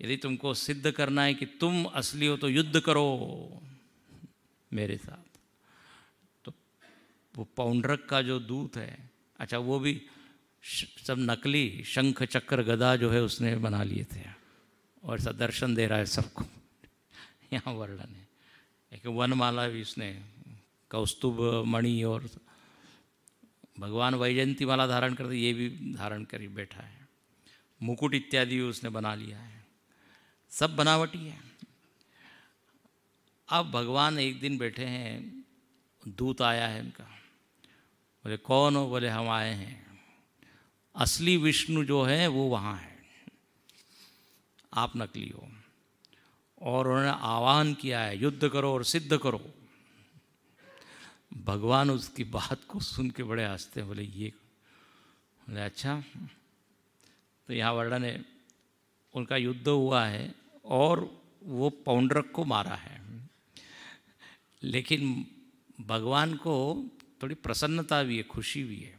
यदि तुमको सिद्ध करना है कि तुम असली हो तो युद्ध करो मेरे साथ। तो वो पौंड्रक का जो दूत है, अच्छा वो भी सब नकली शंख चक्र गदा जो है उसने बना लिए थे, और ऐसा दर्शन दे रहा है सबको। यहाँ वर्णन है, एक वनमाला भी उसने, कौस्तुभ मणि, और भगवान वैजयंती माला धारण करते, ये भी धारण कर बैठा है, मुकुट इत्यादि उसने बना लिया है, सब बनावटी है। अब भगवान एक दिन बैठे हैं, दूत आया है उनका, बोले कौन हो? बोले हम आए हैं, असली विष्णु जो है वो वहाँ है, आप नकली हो। और उन्होंने आह्वान किया है युद्ध करो और सिद्ध करो। भगवान उसकी बात को सुन के बड़े हंसते हैं, बोले ये, बोले अच्छा। तो यहाँ वर्णन है उनका युद्ध हुआ है और वो पौंड्रक को मारा है। लेकिन भगवान को थोड़ी प्रसन्नता भी है, खुशी भी है।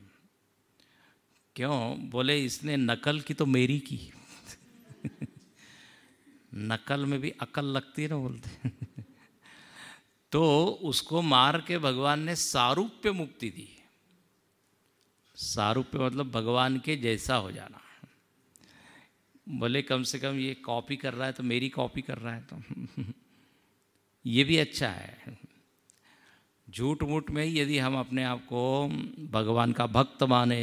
क्यों? बोले इसने नकल की तो मेरी की। नकल में भी अकल लगती है ना, बोलते। तो उसको मार के भगवान ने सारूप्य मुक्ति दी। सारूप्य मतलब भगवान के जैसा हो जाना। बोले कम से कम ये कॉपी कर रहा है तो मेरी कॉपी कर रहा है, तो ये भी अच्छा है। झूठ मूठ में ही यदि हम अपने आप को भगवान का भक्त माने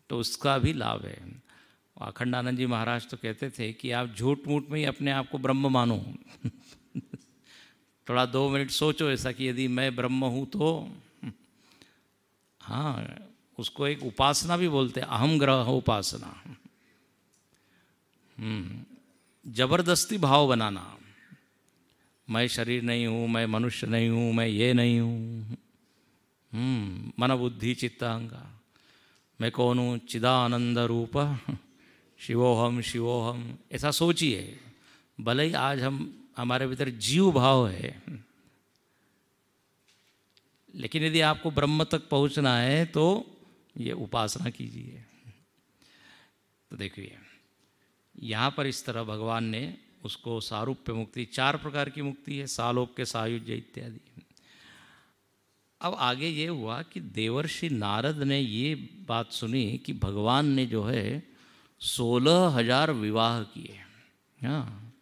तो उसका भी लाभ है। अखंडानंद जी महाराज तो कहते थे कि आप झूठ मूठ में ही अपने आप को ब्रह्म मानो। थोड़ा 2 मिनट सोचो ऐसा कि यदि मैं ब्रह्म हूँ तो, हाँ, उसको एक उपासना भी बोलते हैं, अहम ग्रह उपासना। जबरदस्ती भाव बनाना, मैं शरीर नहीं हूँ, मैं मनुष्य नहीं हूँ, मैं ये नहीं हूँ। मन बुद्धि चित्तांगा, मैं कौन हूँ? चिदानंद रूप शिवोहम शिवोहम, ऐसा सोचिए। भले ही आज हमारे भीतर जीव भाव है, लेकिन यदि आपको ब्रह्म तक पहुंचना है तो ये उपासना कीजिए। तो देखिए यहाँ पर इस तरह भगवान ने उसको सारूप्य मुक्ति, 4 प्रकार की मुक्ति है, सालोक्य, सायुज्य इत्यादि। अब आगे ये हुआ कि देवर्षि नारद ने ये बात सुनी कि भगवान ने जो है 16,000 विवाह किए। हाँ,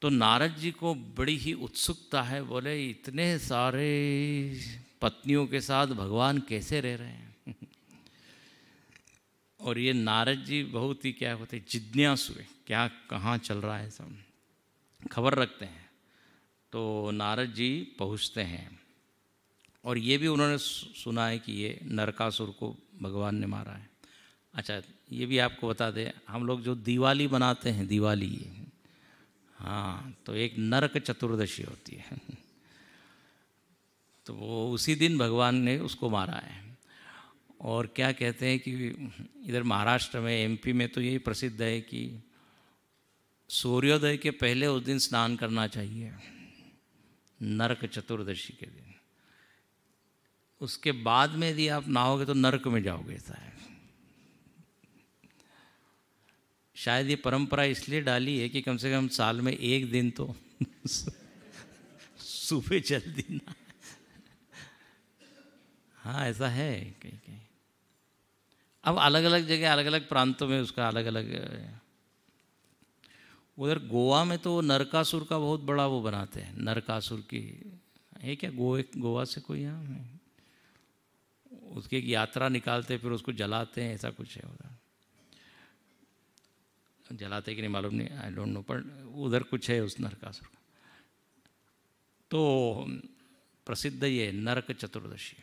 तो नारद जी को बड़ी ही उत्सुकता है, बोले इतने सारे पत्नियों के साथ भगवान कैसे रह रहे हैं। और ये नारद जी बहुत ही क्या होते, जिज्ञासु है, क्या कहाँ चल रहा है सब खबर रखते हैं। तो नारद जी पहुँचते हैं और ये भी उन्होंने सुना है कि ये नरकासुर को भगवान ने मारा है। अच्छा, ये भी आपको बता दें, हम लोग जो दिवाली बनाते हैं, दिवाली, हाँ, तो एक नरक चतुर्दशी होती है। तो वो उसी दिन भगवान ने उसको मारा है। और क्या कहते हैं कि इधर महाराष्ट्र में, एमपी में तो यही प्रसिद्ध है कि सूर्योदय के पहले उस दिन स्नान करना चाहिए, नरक चतुर्दशी के दिन। उसके बाद में यदि आप नहाओगे तो नरक में जाओगे, ऐसा है। शायद ये परंपरा इसलिए डाली है कि कम से कम साल में एक दिन तो सुबह जल्दी ना। हाँ, ऐसा है कहीं कहीं। अब अलग अलग जगह अलग अलग प्रांतों में उसका अलग अलग। उधर गोवा में तो नरकासुर का बहुत बड़ा वो बनाते हैं, नरकासुर की है क्या, गोवा से कोई यहाँ नहीं, उसकी एक यात्रा निकालते फिर उसको जलाते हैं, ऐसा कुछ है उधर। जलाते कि नहीं मालूम नहीं, आई डोंट नो, पर उधर कुछ है उस नरकासुर का। तो प्रसिद्ध ये नरक चतुर्दशी।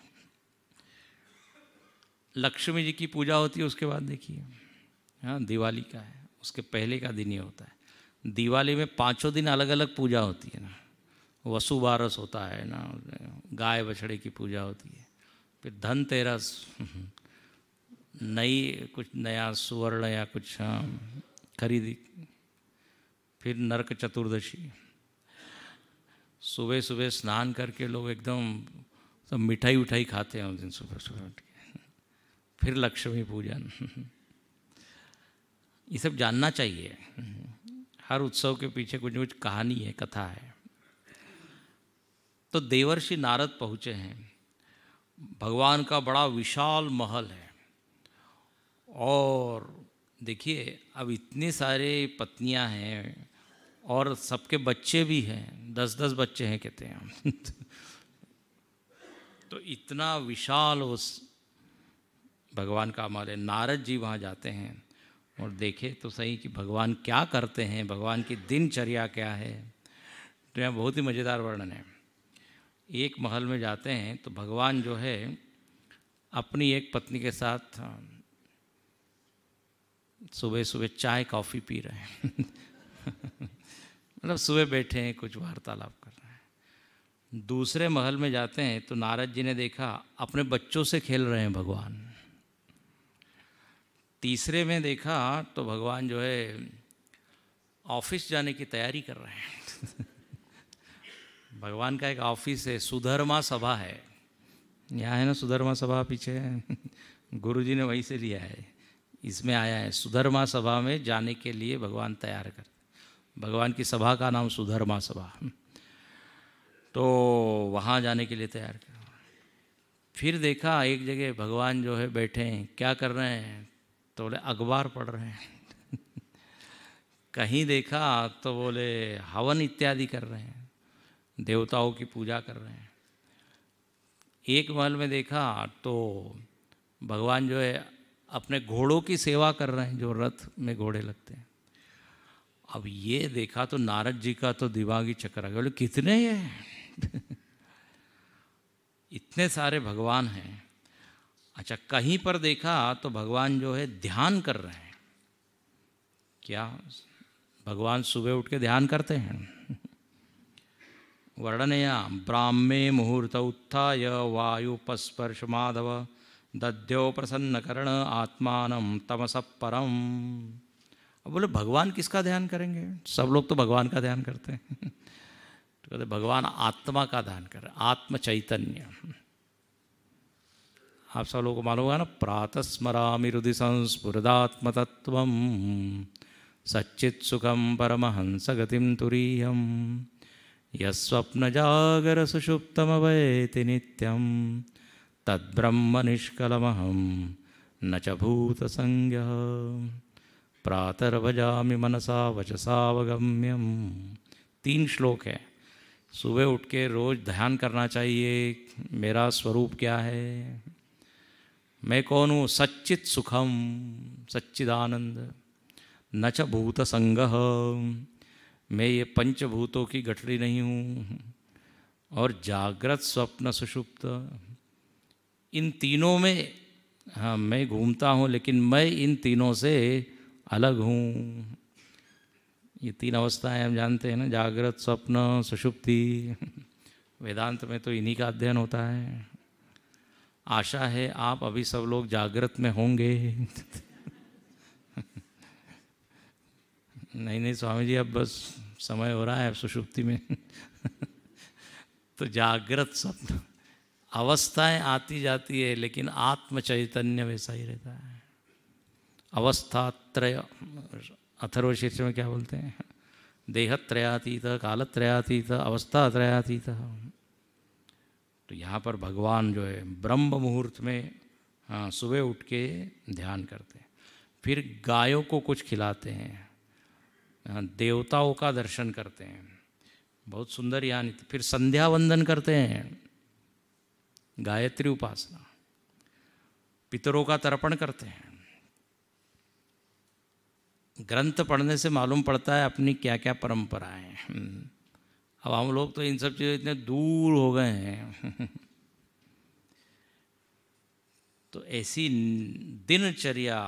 लक्ष्मी जी की पूजा होती है उसके बाद देखिए, हाँ दिवाली का है, उसके पहले का दिन ये होता है। दिवाली में 5 दिन अलग अलग पूजा होती है ना, वसुबारस होता है ना, गाय बछड़े की पूजा होती है, फिर धनतेरस, नई कुछ नया सुवर्ण या कुछ खरीदी, फिर नरक चतुर्दशी। सुबह सुबह स्नान करके लोग एकदम सब मिठाई उठाई खाते हैं उस दिन सुबह सुबह उठ के। फिर लक्ष्मी पूजन, ये सब जानना चाहिए। हर उत्सव के पीछे कुछ न कुछ कहानी है, कथा है। तो देवर्षि नारद पहुँचे हैं, भगवान का बड़ा विशाल महल है, और देखिए अब इतने सारे पत्नियां हैं और सबके बच्चे भी हैं, 10-10 बच्चे हैं कहते हैं। तो इतना विशाल उस भगवान का महल है। नारद जी वहाँ जाते हैं और देखे तो सही कि भगवान क्या करते हैं, भगवान की दिनचर्या क्या है। तो यहाँ बहुत ही मज़ेदार वर्णन है। एक महल में जाते हैं तो भगवान जो है अपनी एक पत्नी के साथ सुबह सुबह चाय कॉफ़ी पी रहे हैं। मतलब सुबह बैठे हैं, कुछ वार्तालाप कर रहे हैं। दूसरे महल में जाते हैं तो नारद जी ने देखा अपने बच्चों से खेल रहे हैं भगवान। तीसरे में देखा तो भगवान जो है ऑफिस जाने की तैयारी कर रहे हैं। भगवान का एक ऑफिस है, सुधर्मा सभा है, यहाँ है ना सुधर्मा सभा पीछे है। गुरुजी ने वहीं से लिया है, इसमें आया है। सुधर्मा सभा में जाने के लिए भगवान तैयार कर, भगवान की सभा का नाम सुधर्मा सभा। तो वहाँ जाने के लिए तैयार कर। फिर देखा एक जगह भगवान जो है बैठे हैं, क्या कर रहे हैं, तो बोले अखबार पढ़ रहे हैं। कहीं देखा तो बोले हवन इत्यादि कर रहे हैं, देवताओं की पूजा कर रहे हैं। एक महल में देखा तो भगवान जो है अपने घोड़ों की सेवा कर रहे हैं, जो रथ में घोड़े लगते हैं। अब ये देखा तो नारद जी का तो दिमागी चक्कर आ गया, बोले कितने ये इतने सारे भगवान हैं। अच्छा, कहीं पर देखा तो भगवान जो है ध्यान कर रहे हैं। क्या भगवान सुबह उठ के ध्यान करते हैं? वर्णन है यहाँ, ब्राह्मे मुहूर्त उत्थाय वायुपस्पर्श माधव दध्यो प्रसन्न कर्ण आत्मानं तमसः परम। अब बोले भगवान किसका ध्यान करेंगे? सब लोग तो भगवान का ध्यान करते हैं। तो कहते भगवान आत्मा का ध्यान कर रहे, आत्म चैतन्य। आप सब लोगों को मालूम होगा ना, प्रातः स्मरामि हृदि संस्फुरदात्मतत्वं सच्चित् सुखं परमहंस गतिं तुरीयं यस्वप्न जागर सुषुप्तमवैति नित्यं तद्ब्रह्म निष्कलमहं न च भूतसंज्ञः प्रातर्भजामि मनसा वचसावगम्यम। 3 श्लोक है। सुबह उठ के रोज़ ध्यान करना चाहिए, मेरा स्वरूप क्या है, मैं कौन हूँ, सच्चित सुखम, सच्चिदानंद, न च भूत संगह, मैं ये पंचभूतों की गठरी नहीं हूँ, और जागृत स्वप्न सुषुप्त, इन तीनों में हाँ मैं घूमता हूँ, लेकिन मैं इन तीनों से अलग हूँ। ये 3 अवस्थाएं हम जानते हैं ना, जागृत स्वप्न सुषुप्ति। वेदांत में तो इन्हीं का अध्ययन होता है। आशा है आप अभी सब लोग जागृत में होंगे। नहीं स्वामी जी, अब बस समय हो रहा है अब सुषुप्ति में। तो जागृत स्वप्न अवस्थाएं आती जाती है, लेकिन आत्म चैतन्य वैसा ही रहता है। अवस्थात्रय, अथर्वशीर्ष में क्या बोलते हैं, देहत्रयातीत, कालत्रयातीत, अवस्थात्रयातीत। तो यहाँ पर भगवान जो है ब्रह्म मुहूर्त में हाँ, सुबह उठ के ध्यान करते हैं, फिर गायों को कुछ खिलाते हैं, हाँ, देवताओं का दर्शन करते हैं, बहुत सुंदर यहाँ नीति। फिर संध्या वंदन करते हैं, गायत्री उपासना, पितरों का तर्पण करते हैं। ग्रंथ पढ़ने से मालूम पड़ता है अपनी क्या क्या परंपराएं हैं। अब हम लोग तो इन सब चीज़ों इतने दूर हो गए हैं। तो ऐसी दिनचर्या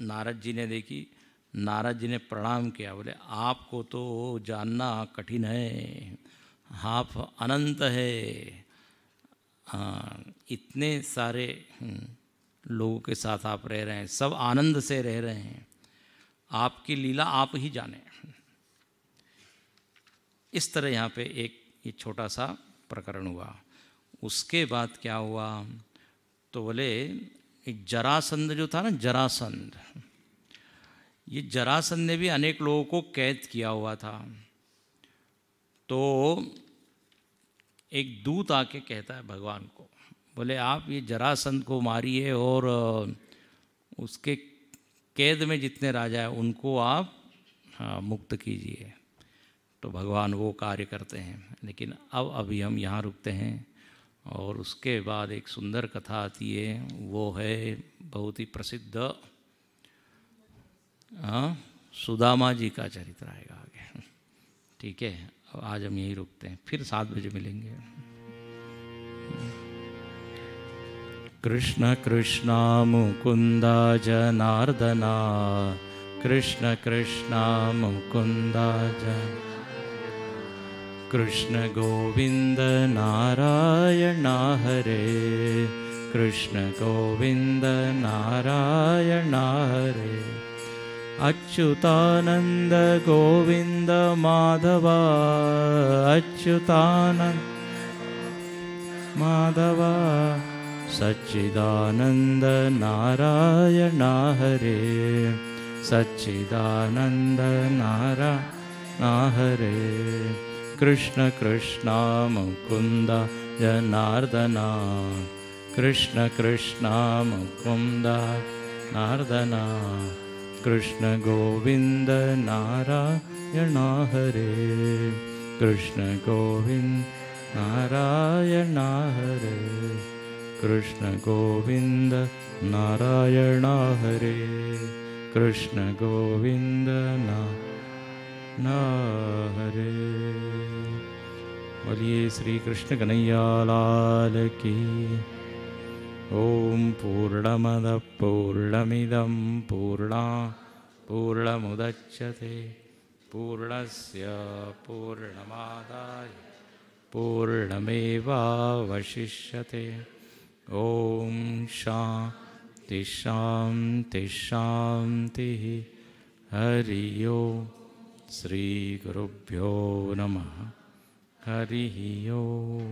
नारद जी ने देखी। नारद जी ने प्रणाम किया, बोले आपको तो जानना कठिन है, आप अनंत है, इतने सारे लोगों के साथ आप रह रहे हैं, सब आनंद से रह रहे हैं, आपकी लीला आप ही जाने। इस तरह यहाँ पे एक ये छोटा सा प्रकरण हुआ। उसके बाद क्या हुआ, तो बोले एक जरासंध जो था ना, जरासंध, ये जरासंध ने भी अनेक लोगों को कैद किया हुआ था। तो एक दूत आके कहता है भगवान को, बोले आप ये जरासंध को मारिए और उसके कैद में जितने राजा हैं उनको आप मुक्त कीजिए। तो भगवान वो कार्य करते हैं। लेकिन अब अभी हम यहाँ रुकते हैं और उसके बाद एक सुंदर कथा आती है, वो है बहुत ही प्रसिद्ध, सुदामा जी का चरित्र आएगा आगे। ठीक है, अब आज हम यहीं रुकते हैं, फिर 7 बजे मिलेंगे। कृष्ण कृष्ण मुकुंदा जनार्दना, कृष्ण कृष्ण मुकुंदा जन, कृष्ण गोविंद नारायण हरे, कृष्ण गोविंद नारायण हरे, अच्युतानंद गोविंद माधवा, अच्युतानंद माधवा, सच्चिदानंद नारायण हरे, सच्चिदानंद नारायण हरे, कृष्ण कृष्ण मुकुंद जनार्दना, कृष्ण कृष्ण मुकुंद नार्दना, कृष्ण गोविंद नारायण हरे, कृष्ण गोविंद नारायण हरे, कृष्ण गोविंद नारायण हरे, कृष्ण गोविंद नारायण हरे। बोलिए श्री कृष्ण कन्हैया लाल की। ओम पूर्णमद पूर्णमिदं पूर्णमुदच्यते पूर्णस्य पूर्णमादाय पूर्णमेवावशिष्यते। ओम शांति शांति शांति। हरि ओम। श्री गुरुभ्यो नमः। हरि ओम।